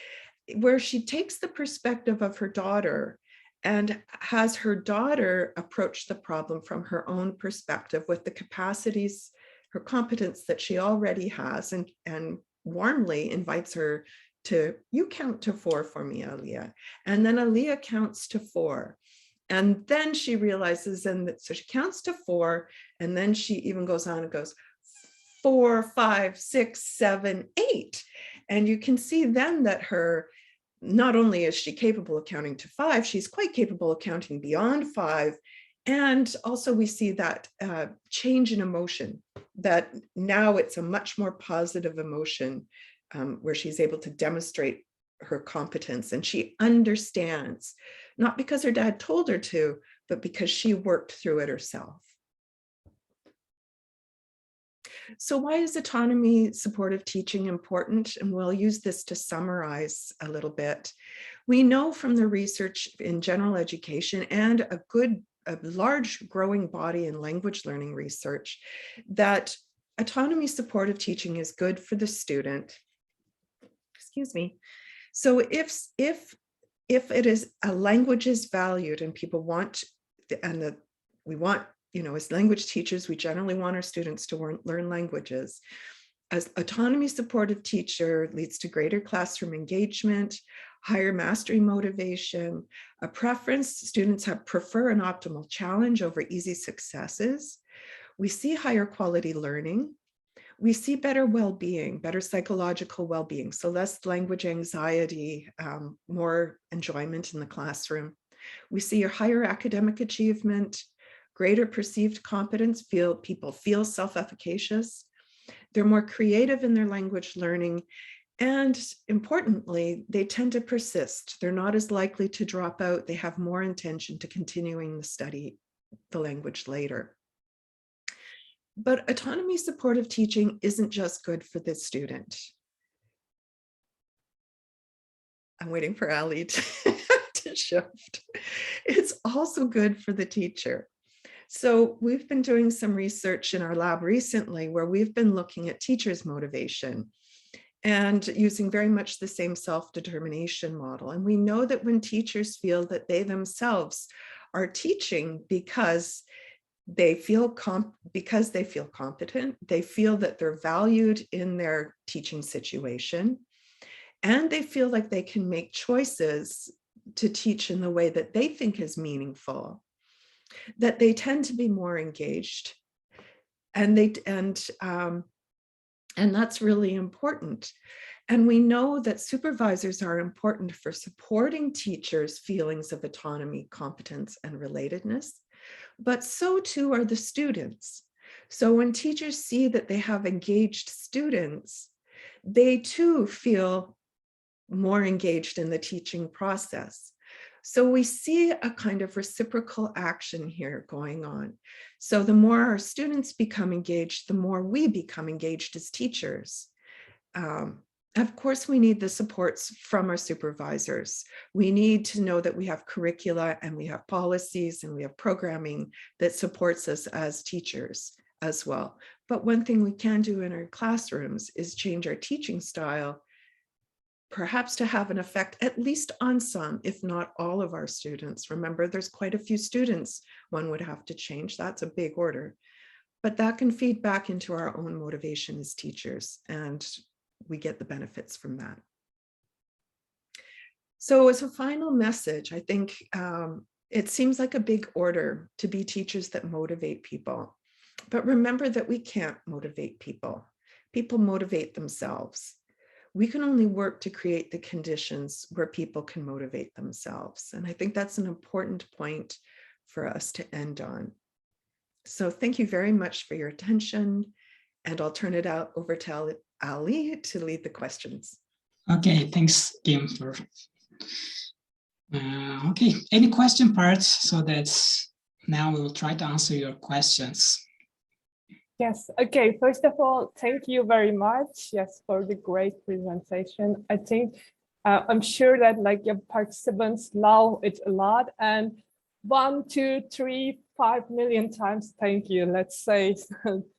where she takes the perspective of her daughter and has her daughter approach the problem from her own perspective with the capacities, her competence that she already has, and warmly invites her to, you count to 4 for me, Aliyah. And then Aliyah counts to 4. And then she realizes, so she counts to 4, and then she even goes on and goes 4, 5, 6, 7, 8. And you can see then that not only is she capable of counting to 5, she's quite capable of counting beyond 5. And also we see that change in emotion, that now it's a much more positive emotion where she's able to demonstrate her competence, and she understands, not because her dad told her to, but because she worked through it herself. So why is autonomy supportive teaching important? And we'll use this to summarize a little bit. We know from the research in general education and a large growing body in language learning research that autonomy supportive teaching is good for the student. Excuse me. So if it is a language is valued and people want, we want, as language teachers, we generally want our students to learn languages. As autonomy supportive teacher leads to greater classroom engagement, higher mastery motivation, a preference, students prefer an optimal challenge over easy successes. We see higher quality learning. We see better well-being, better psychological well-being, so less language anxiety, more enjoyment in the classroom. We see a higher academic achievement, greater perceived competence, people feel self-efficacious. They're more creative in their language learning, and importantly, they tend to persist. They're not as likely to drop out. They have more intention to continuing the study, the language later. But autonomy supportive teaching isn't just good for the student. I'm waiting for Ali to shift. It's also good for the teacher. So we've been doing some research in our lab recently where we've been looking at teachers' motivation and using very much the same self-determination model. And we know that when teachers feel that they themselves are teaching because they feel competent, they feel that they're valued in their teaching situation, and they feel like they can make choices to teach in the way that they think is meaningful, that they tend to be more engaged, and that's really important. And we know that supervisors are important for supporting teachers' feelings of autonomy, competence, and relatedness, but so too are the students. So when teachers see that they have engaged students, they too feel more engaged in the teaching process. So we see a kind of reciprocal action here going on. So the more our students become engaged, the more we become engaged as teachers. Of course, we need the supports from our supervisors. We need to know that we have curricula and we have policies and we have programming that supports us as teachers as well. But one thing we can do in our classrooms is change our teaching style, perhaps to have an effect at least on some, if not all of our students. Remember, there's quite a few students one would have to change. That's a big order. But that can feed back into our own motivation as teachers, and we get the benefits from that. So as a final message, I think it seems like a big order to be teachers that motivate people. But remember that we can't motivate people. People motivate themselves. We can only work to create the conditions where people can motivate themselves. And I think that's an important point for us to end on. So thank you very much for your attention. And I'll turn it over to Ali to lead the questions. Okay, thanks, Kim. Okay, any question parts? So that's now we will try to answer your questions. Yes, okay, first of all, thank you very much, yes, for the great presentation. I think, I'm sure that like your participants love it a lot, and 1, 2, 3, 5 million times thank you, let's say.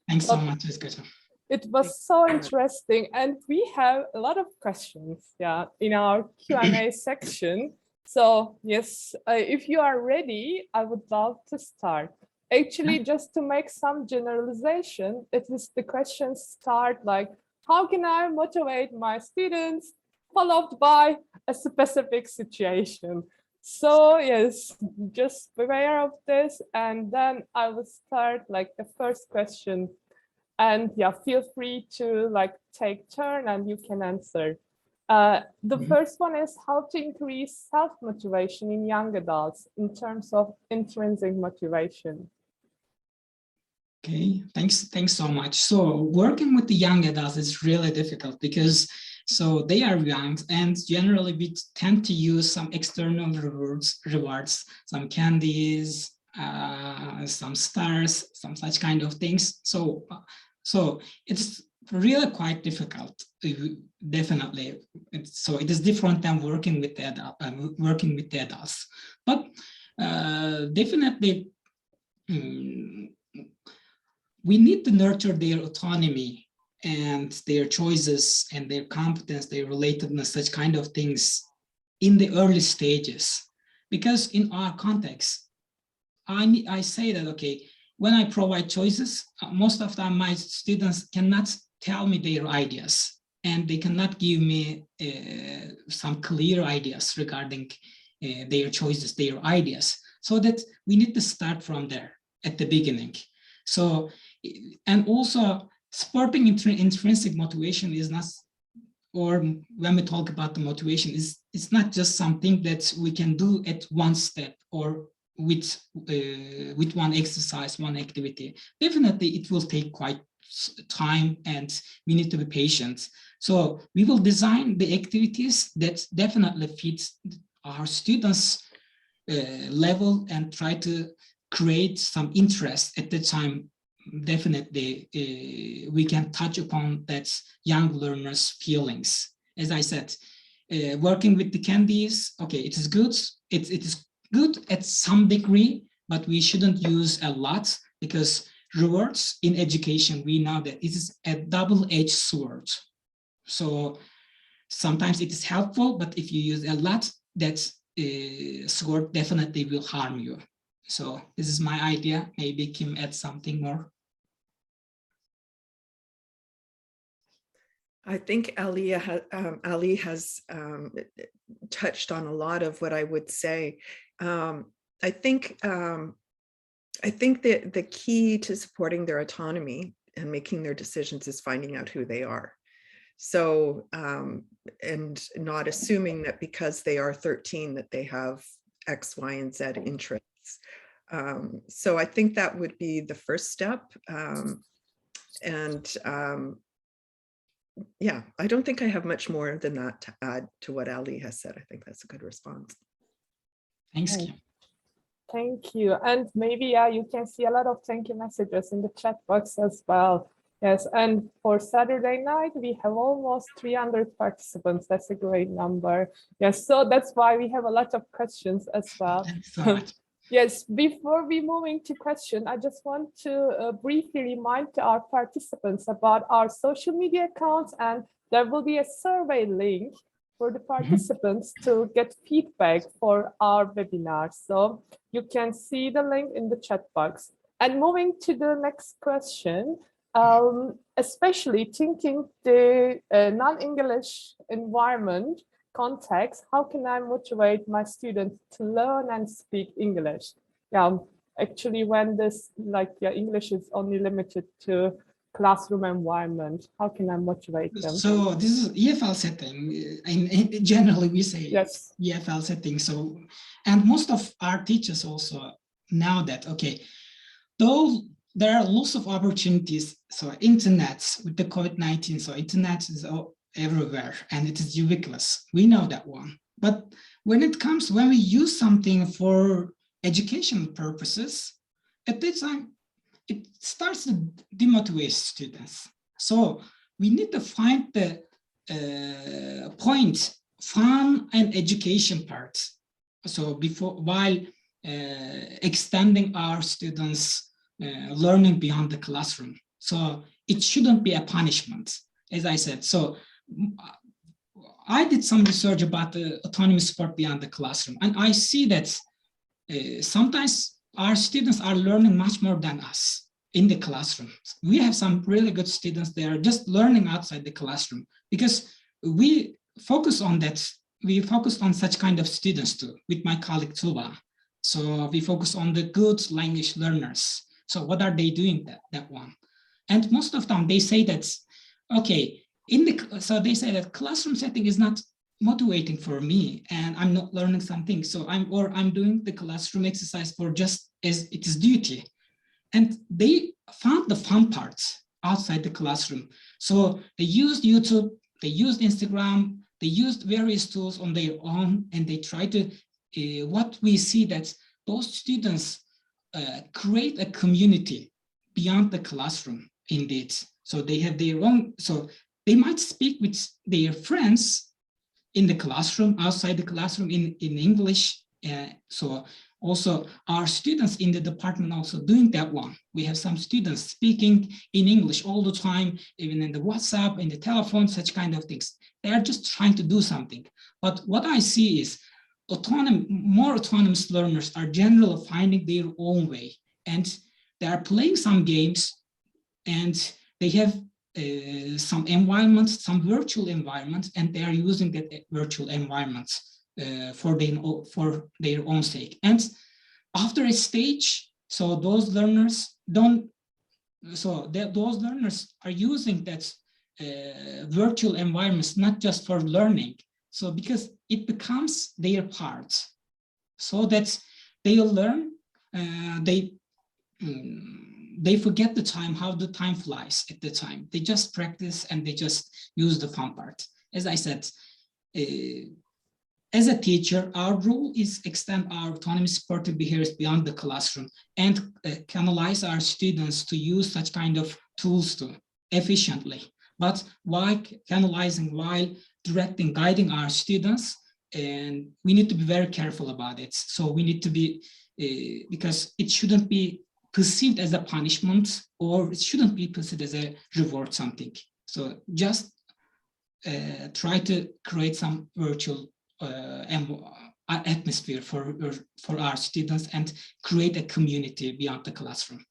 Thanks so much, Özge. It was so interesting, and we have a lot of questions, yeah, in our Q&A section. So yes, if you are ready, I would love to start. Actually, just to make some generalization, it is the questions start like, how can I motivate my students, followed by a specific situation. So yes, just beware of this, and then I will start like the first question. And yeah, feel free to like take turn and you can answer. The first one is how to increase self-motivation in young adults in terms of intrinsic motivation. Okay, thanks so much. So working with the young adults is really difficult because so they are young, and generally we tend to use some external rewards, some candies, some stars, some such kind of things. So it's really quite difficult, definitely. So it is different than working with the adults, but definitely. We need to nurture their autonomy and their choices and their competence, their relatedness, such kind of things in the early stages. Because in our context, I say that, okay, when I provide choices, most of the time my students cannot tell me their ideas, and they cannot give me some clear ideas regarding their choices, their ideas. So that we need to start from there at the beginning. So, and also supporting intrinsic motivation is not, or when we talk about the motivation, it's not just something that we can do at one step or with one exercise, one activity. Definitely it will take quite time, and we need to be patient. So we will design the activities that definitely fits our students' level and try to create some interest at the time. Definitely we can touch upon that young learners' feelings. As I said, working with the candies, okay, it is good. It is good at some degree, but we shouldn't use a lot, because rewards in education, we know that it is a double-edged sword. So sometimes it is helpful, but if you use a lot, that sword definitely will harm you. So this is my idea. Maybe Kim adds something more. I think Ali has touched on a lot of what I would say. I think that the key to supporting their autonomy and making their decisions is finding out who they are. So, and not assuming that because they are 13 that they have X, Y, and Z interests. So I think that would be the first step. Yeah, I don't think I have much more than that to add to what Ali has said. I think that's a good response. Thanks, Kim. Thank you. And maybe, you can see a lot of thank you messages in the chat box as well. Yes, and for Saturday night, we have almost 300 participants. That's a great number. Yes, so that's why we have a lot of questions as well. Thanks so much. Yes, before we move into question, I just want to briefly remind our participants about our social media accounts, and there will be a survey link for the participants to get feedback for our webinar. So you can see the link in the chat box. And moving to the next question, especially thinking the non-English environment context, how can I motivate my students to learn and speak English? Yeah, actually when this English is only limited to classroom environment, how can I motivate them? So this is EFL setting, and generally we say yes, EFL setting. So, and most of our teachers also know that, okay, though there are lots of opportunities, so internet with the COVID-19, so internet is everywhere and it is ubiquitous. We know that one. But when we use something for educational purposes, at this time, it starts to demotivate students. So we need to find the point, fun and education part. So while extending our students' learning beyond the classroom. So it shouldn't be a punishment, as I said. So I did some research about the autonomy support beyond the classroom, and I see that sometimes our students are learning much more than us in the classroom. We have some really good students that are just learning outside the classroom because we focus on that. We focus on such kind of students too, with my colleague Tuba. So we focus on the good language learners. So what are they doing that one? And most of them, they say that, okay, so they say that classroom setting is not motivating for me and I'm not learning something. So I'm doing the classroom exercise for just as it is duty. And they found the fun parts outside the classroom. So they used YouTube, they used Instagram, they used various tools on their own, and they try to, what we see that those students create a community beyond the classroom indeed. So they have their own, so they might speak with their friends in the classroom, outside the classroom in English. So also our students in the department also doing that one. We have some students speaking in English all the time, even in the WhatsApp, in the telephone, such kind of things. They are just trying to do something. But what I see is more autonomous learners are generally finding their own way, and they are playing some games, and they have some environments, some virtual environments, and they are using that virtual environments for their own sake. And after a stage, so those learners those learners are using that virtual environments not just for learning, so because it becomes their part, so that they learn, they forget the time, how the time flies at the time. They just practice and they just use the fun part. As I said, as a teacher, our role is extend our autonomy supportive behaviors beyond the classroom and canalize our students to use such kind of tools too efficiently. But while canalizing, while directing, guiding our students, and we need to be very careful about it. So we need to be, because it shouldn't be perceived as a punishment, or it shouldn't be perceived as a reward something. So just try to create some virtual atmosphere for our students and create a community beyond the classroom.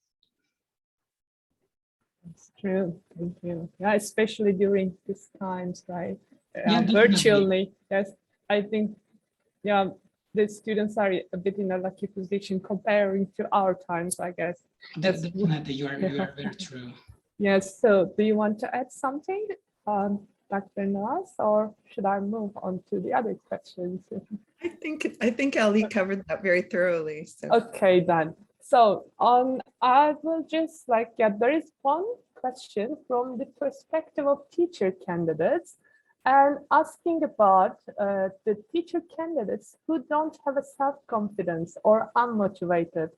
That's true. Thank you. Yeah, especially during these times, right? Yeah, virtually. Yes, I think, yeah, the students are a bit in a lucky position comparing to our times, I guess. Definitely, you are very true. Yes. So, do you want to add something, Dr. Noels, or should I move on to the other questions? I think Ali covered that very thoroughly. So. Okay, then. So I will just there is one question from the perspective of teacher candidates and asking about the teacher candidates who don't have a self-confidence or unmotivated,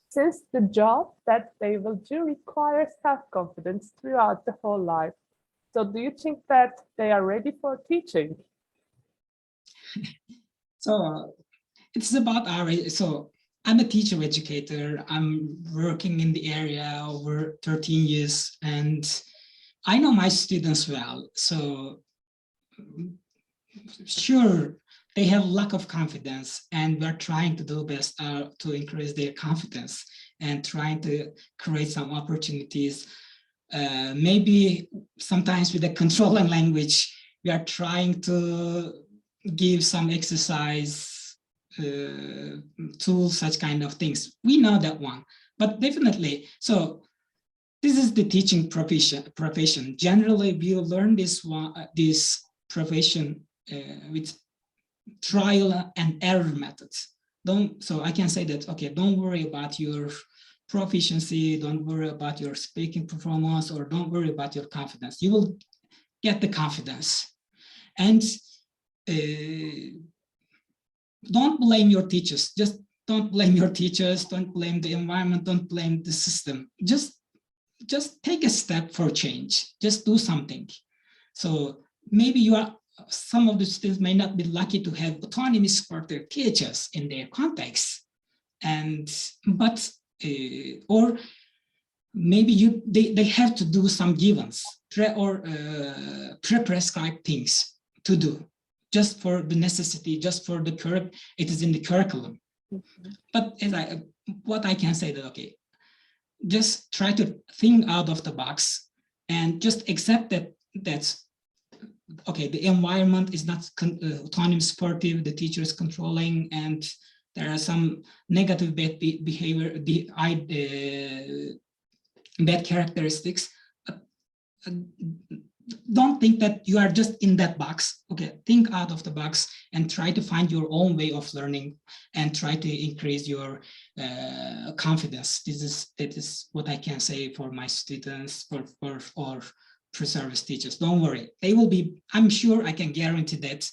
since the job that they will do requires self-confidence throughout the whole life. So do you think that they are ready for teaching? So it's about so I'm a teacher educator. I'm working in the area over 13 years and I know my students well. So sure, they have lack of confidence and we're trying to do best to increase their confidence and trying to create some opportunities. Maybe sometimes with the control and language, we are trying to give some exercise tools, such kind of things. We know that one, but definitely. So this is the teaching profession. Generally, we learn this profession with trial and error methods. So I can say that, okay, don't worry about your proficiency, don't worry about your speaking performance, or don't worry about your confidence. You will get the confidence. And don't blame your teachers. Just don't blame your teachers, don't blame the environment, don't blame the system. Just take a step for change. Just do something. So maybe some of the students may not be lucky to have autonomy supported teachers in their context, or maybe they have to do some givens pre-prescribed things to do, just for the necessity, just for the it is in the curriculum. Mm-hmm. But what I can say that, okay, just try to think out of the box and just accept that's okay, the environment is not autonomy supportive, the teacher is controlling, and there are some negative bad behavior, bad characteristics. Don't think that you are just in that box. Okay, think out of the box and try to find your own way of learning and try to increase your confidence. That is what I can say for my students or pre-service teachers. Don't worry, they will be, I'm sure I can guarantee that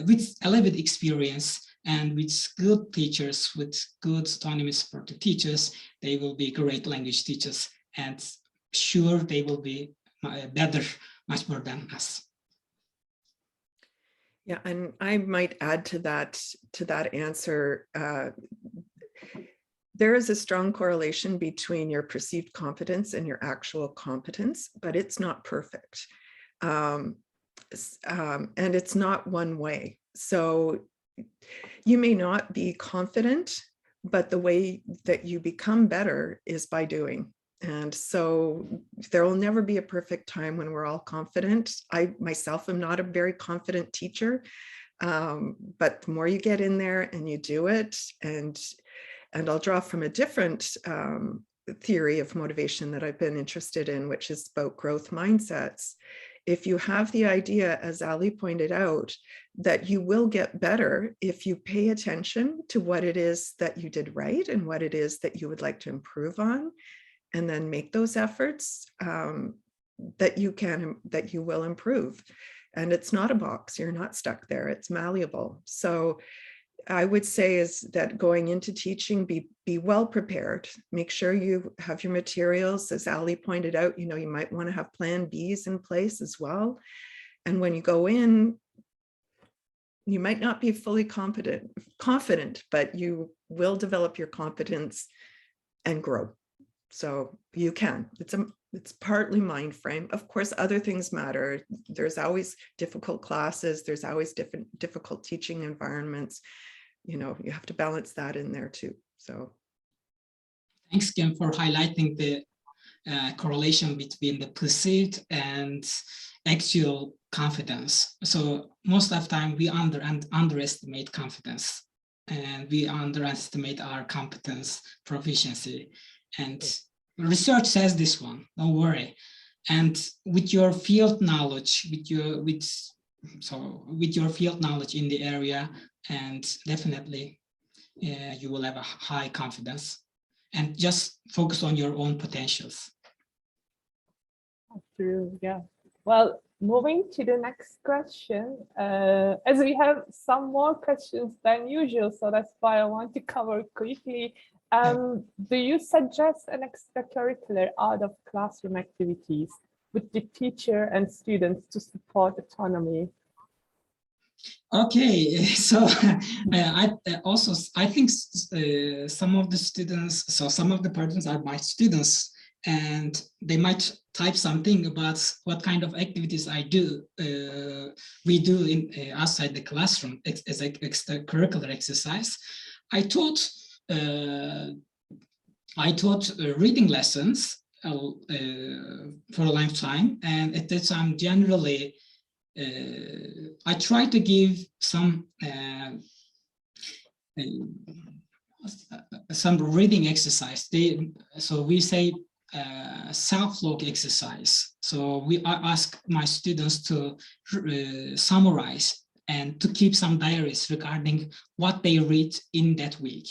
with a little bit experience and with good teachers, with good autonomy supported teachers, they will be great language teachers, and sure they will be better, much more than us. Yeah, and I might add to that answer, there is a strong correlation between your perceived competence and your actual competence, but it's not perfect. And it's not one way. So you may not be confident, but the way that you become better is by doing. And so there will never be a perfect time when we're all confident. I myself am not a very confident teacher, but the more you get in there and you do it, and I'll draw from a different theory of motivation that I've been interested in, which is about growth mindsets. If you have the idea, as Ali pointed out, that you will get better if you pay attention to what it is that you did right and what it is that you would like to improve on, and then make those efforts, that you will improve. And it's not a box, you're not stuck there, it's malleable. So I would say is that going into teaching, be well prepared. Make sure you have your materials. As Ali pointed out, you might want to have plan Bs in place as well. And when you go in, you might not be fully confident, but you will develop your competence and grow. So you can. It's partly mind frame. Of course, other things matter. There's always difficult classes. There's always difficult teaching environments. You have to balance that in there too. So thanks, Kim, for highlighting the correlation between the perceived and actual confidence. So most of the time we underestimate confidence, and we underestimate our competence, proficiency. And research says this one, don't worry. And with your field knowledge, with your field knowledge in the area, and definitely you will have a high confidence. and just focus on your own potentials. True, yeah. Well, moving to the next question, as we have some more questions than usual, so that's why I want to cover quickly. Do you suggest an extracurricular out of classroom activities with the teacher and students to support autonomy? Okay, so I think some of the students, so some of the persons are my students, and they might type something about what kind of activities we do in outside the classroom as an extracurricular exercise. I taught reading lessons for a long time, and at that time generally I try to give some reading exercise. So we say self-log exercise. So I ask my students to summarize and to keep some diaries regarding what they read in that week.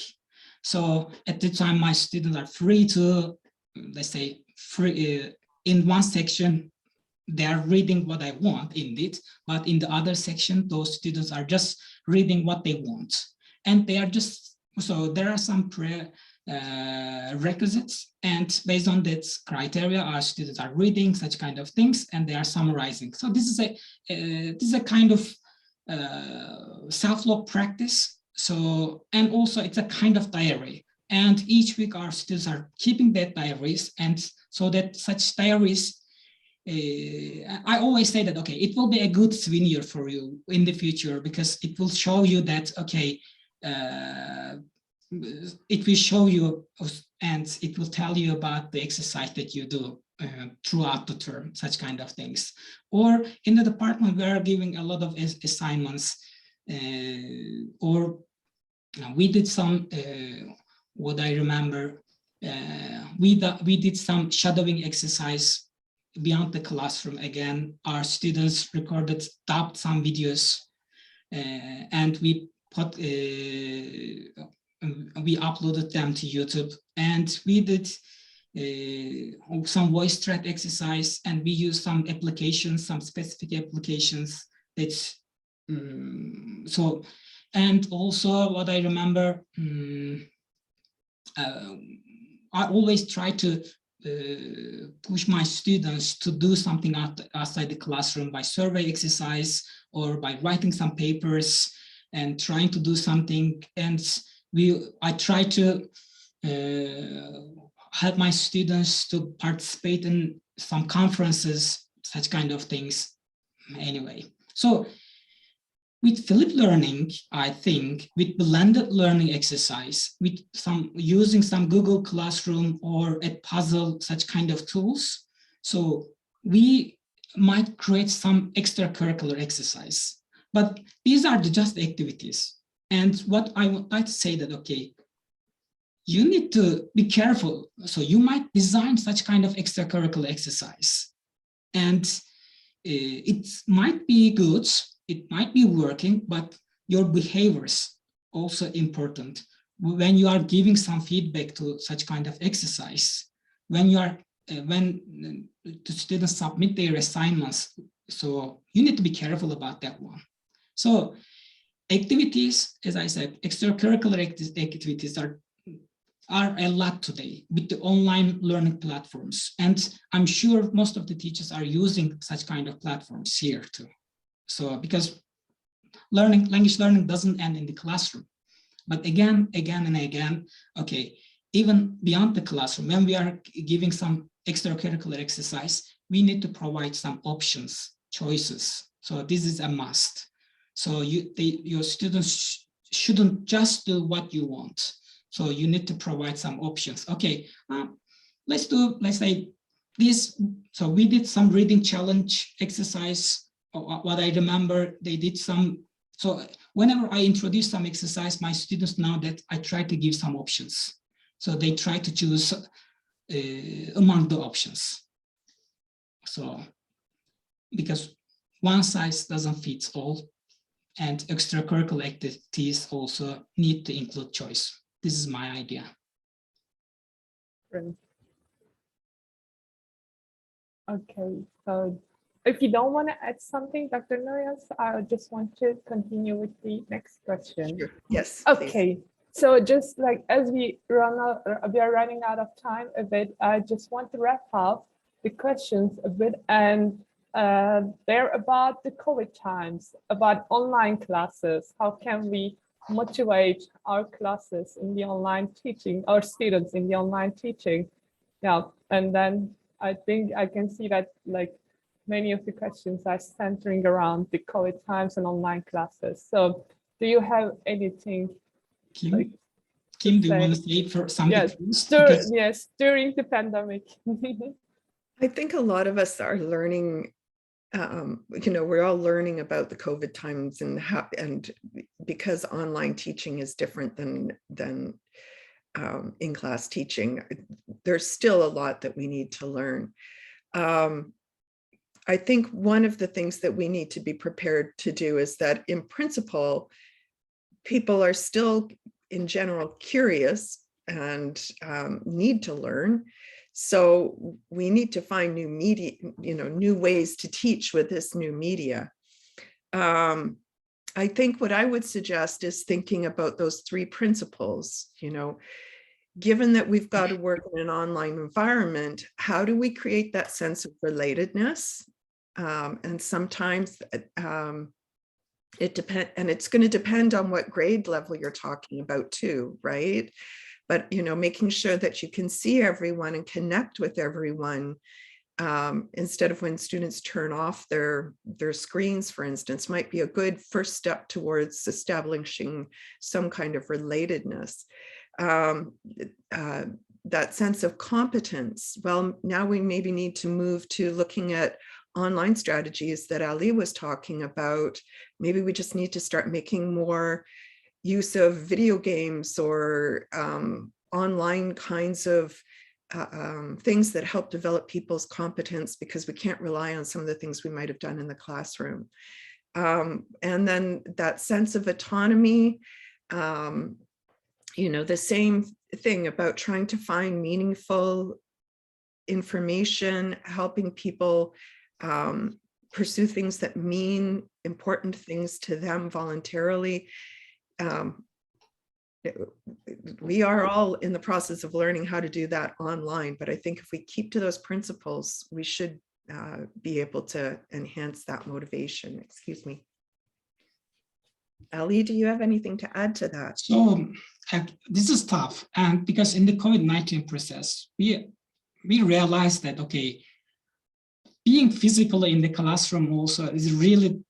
So at the time, my students are free to, let's say, in one section, they are reading what I want indeed, but in the other section, those students are just reading what they want. And they are just, so there are some requisites, and based on that criteria, our students are reading such kind of things and they are summarizing. So this is a kind of self-log practice. So, and also it's a kind of diary. And each week our students are keeping that diaries, and so that such diaries, I always say that, okay, it will be a good souvenir for you in the future, because it will show you that, okay, it will show you and it will tell you about the exercise that you do throughout the term, such kind of things. Or in the department, we are giving a lot of assignments, or we did some, what I remember, we did some shadowing exercise beyond the classroom. Again, our students dubbed some videos, and we uploaded them to YouTube, and we did some voice thread exercise, and we used some applications, some specific applications that so, and also what I remember, I always try to push my students to do something outside the classroom by survey exercise or by writing some papers and trying to do something. And I try to help my students to participate in some conferences, such kind of things. Anyway, so with flipped learning, I think with blended learning exercise, with using some Google Classroom or Edpuzzle, such kind of tools, so we might create some extracurricular exercise. But these are just activities. And what I would like to say that, okay, you need to be careful. So you might design such kind of extracurricular exercise, and it might be good, it might be working, but your behaviors also important. When you are giving some feedback to such kind of exercise, when the students submit their assignments, so you need to be careful about that one. So activities, as I said, extracurricular activities are a lot today with the online learning platforms. And I'm sure most of the teachers are using such kind of platforms here too. So because language learning doesn't end in the classroom, but again and again, okay, even beyond the classroom, when we are giving some extracurricular exercise, we need to provide some options, choices. So this is a must. So your students shouldn't just do what you want. So you need to provide some options. Okay, let's say this. So we did some reading challenge exercise. What I remember, they did some. So whenever I introduce some exercise, my students know that I try to give some options. So they try to choose among the options. So because one size doesn't fit all, and extracurricular activities also need to include choice. This is my idea. different. Okay, so if you don't want to add something, Dr. Noels, I just want to continue with the next question. Sure. Yes. Please. Okay, so just like as we are running out of time a bit, I just want to wrap up the questions a bit, and they're about the COVID times, about online classes. How can we motivate our classes in the online teaching, our students in the online teaching? Yeah, and then I think I can see that like many of the questions are centering around the COVID times and online classes. So do you have anything? Kim, like, Kim, do you want to say for something? Yes, first? yes, during the pandemic. I think a lot of us are learning, we're all learning about the COVID times and because online teaching is different than in-class teaching, there's still a lot that we need to learn. I think one of the things that we need to be prepared to do is that in principle, people are still in general curious and need to learn. So we need to find new media, new ways to teach with this new media. I think what I would suggest is thinking about those three principles, given that we've got to work in an online environment, how do we create that sense of relatedness? And sometimes it depends, and it's going to depend on what grade level you're talking about too, right? But, making sure that you can see everyone and connect with everyone instead of when students turn off their screens, for instance, might be a good first step towards establishing some kind of relatedness. That sense of competence. Well, now we maybe need to move to looking at online strategies that Ali was talking about. Maybe we just need to start making more use of video games or online kinds of things that help develop people's competence, because we can't rely on some of the things we might have done in the classroom. And then that sense of autonomy, the same thing about trying to find meaningful information, helping people pursue things that mean important things to them voluntarily. We are all in the process of learning how to do that online, but I think if we keep to those principles, we should be able to enhance that motivation. Excuse me. Ali, do you have anything to add to that? So this is tough, and because in the COVID-19 process, we realized that, okay, being physically in the classroom also is really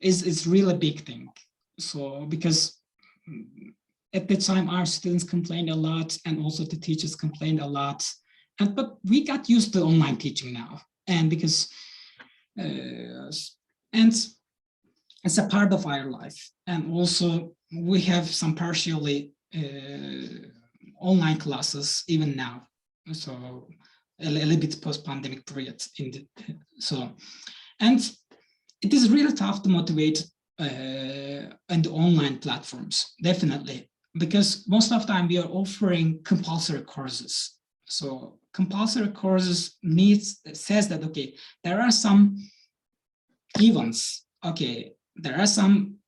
a big thing. So because at the time our students complained a lot, and also the teachers complained a lot, but we got used to online teaching now, and because and it's a part of our life. And also we have some partially online classes even now, so a little bit post-pandemic period and it is really tough to motivate on the online platforms, definitely, because most of the time we are offering compulsory courses. So compulsory courses says that, okay, there are some events, okay, there are some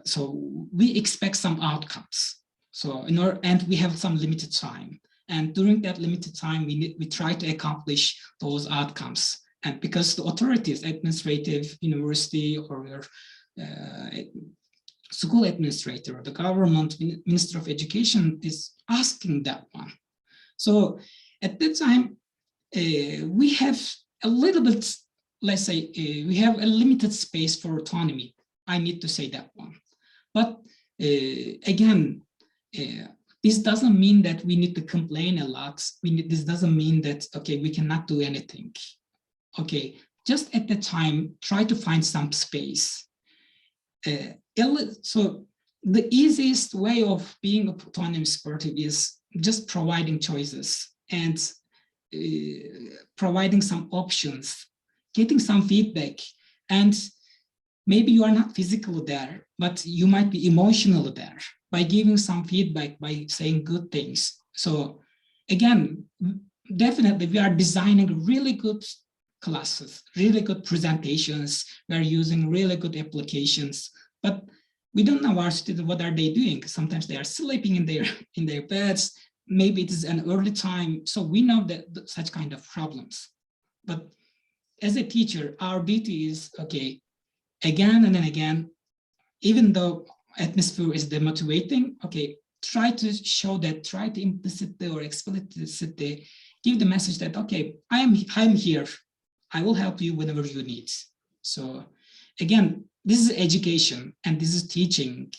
so we expect some outcomes, so and we have some limited time, and during that limited time we try to accomplish those outcomes. And because the authorities, administrative, university, or school administrator, or the government, Minister of Education is asking that one. So at that time, we have a little bit, let's say, we have a limited space for autonomy. I need to say that one. But again, this doesn't mean that we need to complain a lot. This doesn't mean that, okay, we cannot do anything. Okay, just at the time, try to find some space. So the easiest way of being autonomous supportive is just providing choices and providing some options, getting some feedback. And maybe you are not physically there, but you might be emotionally there by giving some feedback, by saying good things. So again, definitely we are designing really good classes, really good presentations. We are using really good applications, but we don't know our students, what are they doing? Sometimes they are sleeping in their beds. Maybe it is an early time. So we know that such kind of problems. But as a teacher, our duty is, okay, again and then again, even though atmosphere is demotivating, okay, try to show that, try to implicitly or explicitly give the message that, okay, I'm here. I will help you whenever you need. So again, this is education and this is teaching.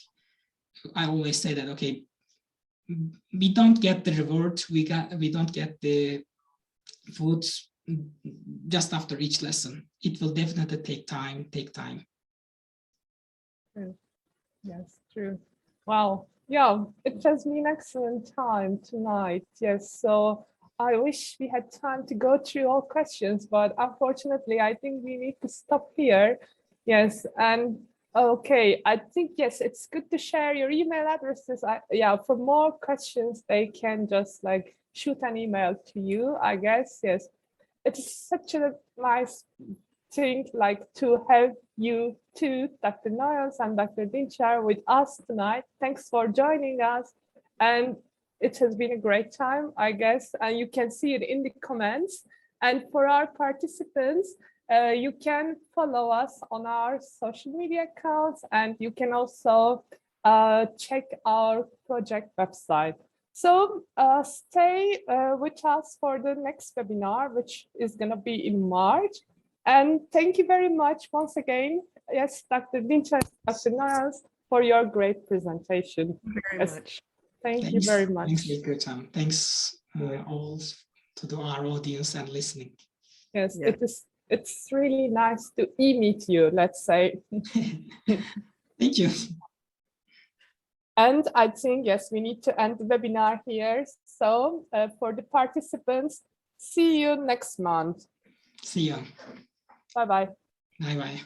I always say that, okay, we don't get the reward, we don't get the food just after each lesson. It will definitely take time. True. Yes, true. Wow. Yeah, it has been an excellent time tonight. Yes, so I wish we had time to go through all questions, but unfortunately, I think we need to stop here. Yes, and okay, I think, yes, it's good to share your email addresses. Yeah, for more questions, they can just like shoot an email to you, I guess. Yes, it's such a nice thing like to have you two, Dr. Noels and Dr. DİNÇER, with us tonight. Thanks for joining us. And it has been a great time, I guess, and you can see it in the comments. And for our participants, you can follow us on our social media accounts, and you can also check our project website. So stay with us for the next webinar, which is going to be in March. And thank you very much once again, yes, Dr. DİNÇER, Dr. Noels, for your great presentation. Very much. Thank you very much. Thanks for your time. Thanks all to our audience and listening. Yes, yeah. It's really nice to meet you, let's say. Thank you. And I think, yes, we need to end the webinar here. So for the participants, see you next month. See you. Bye-bye. Bye-bye.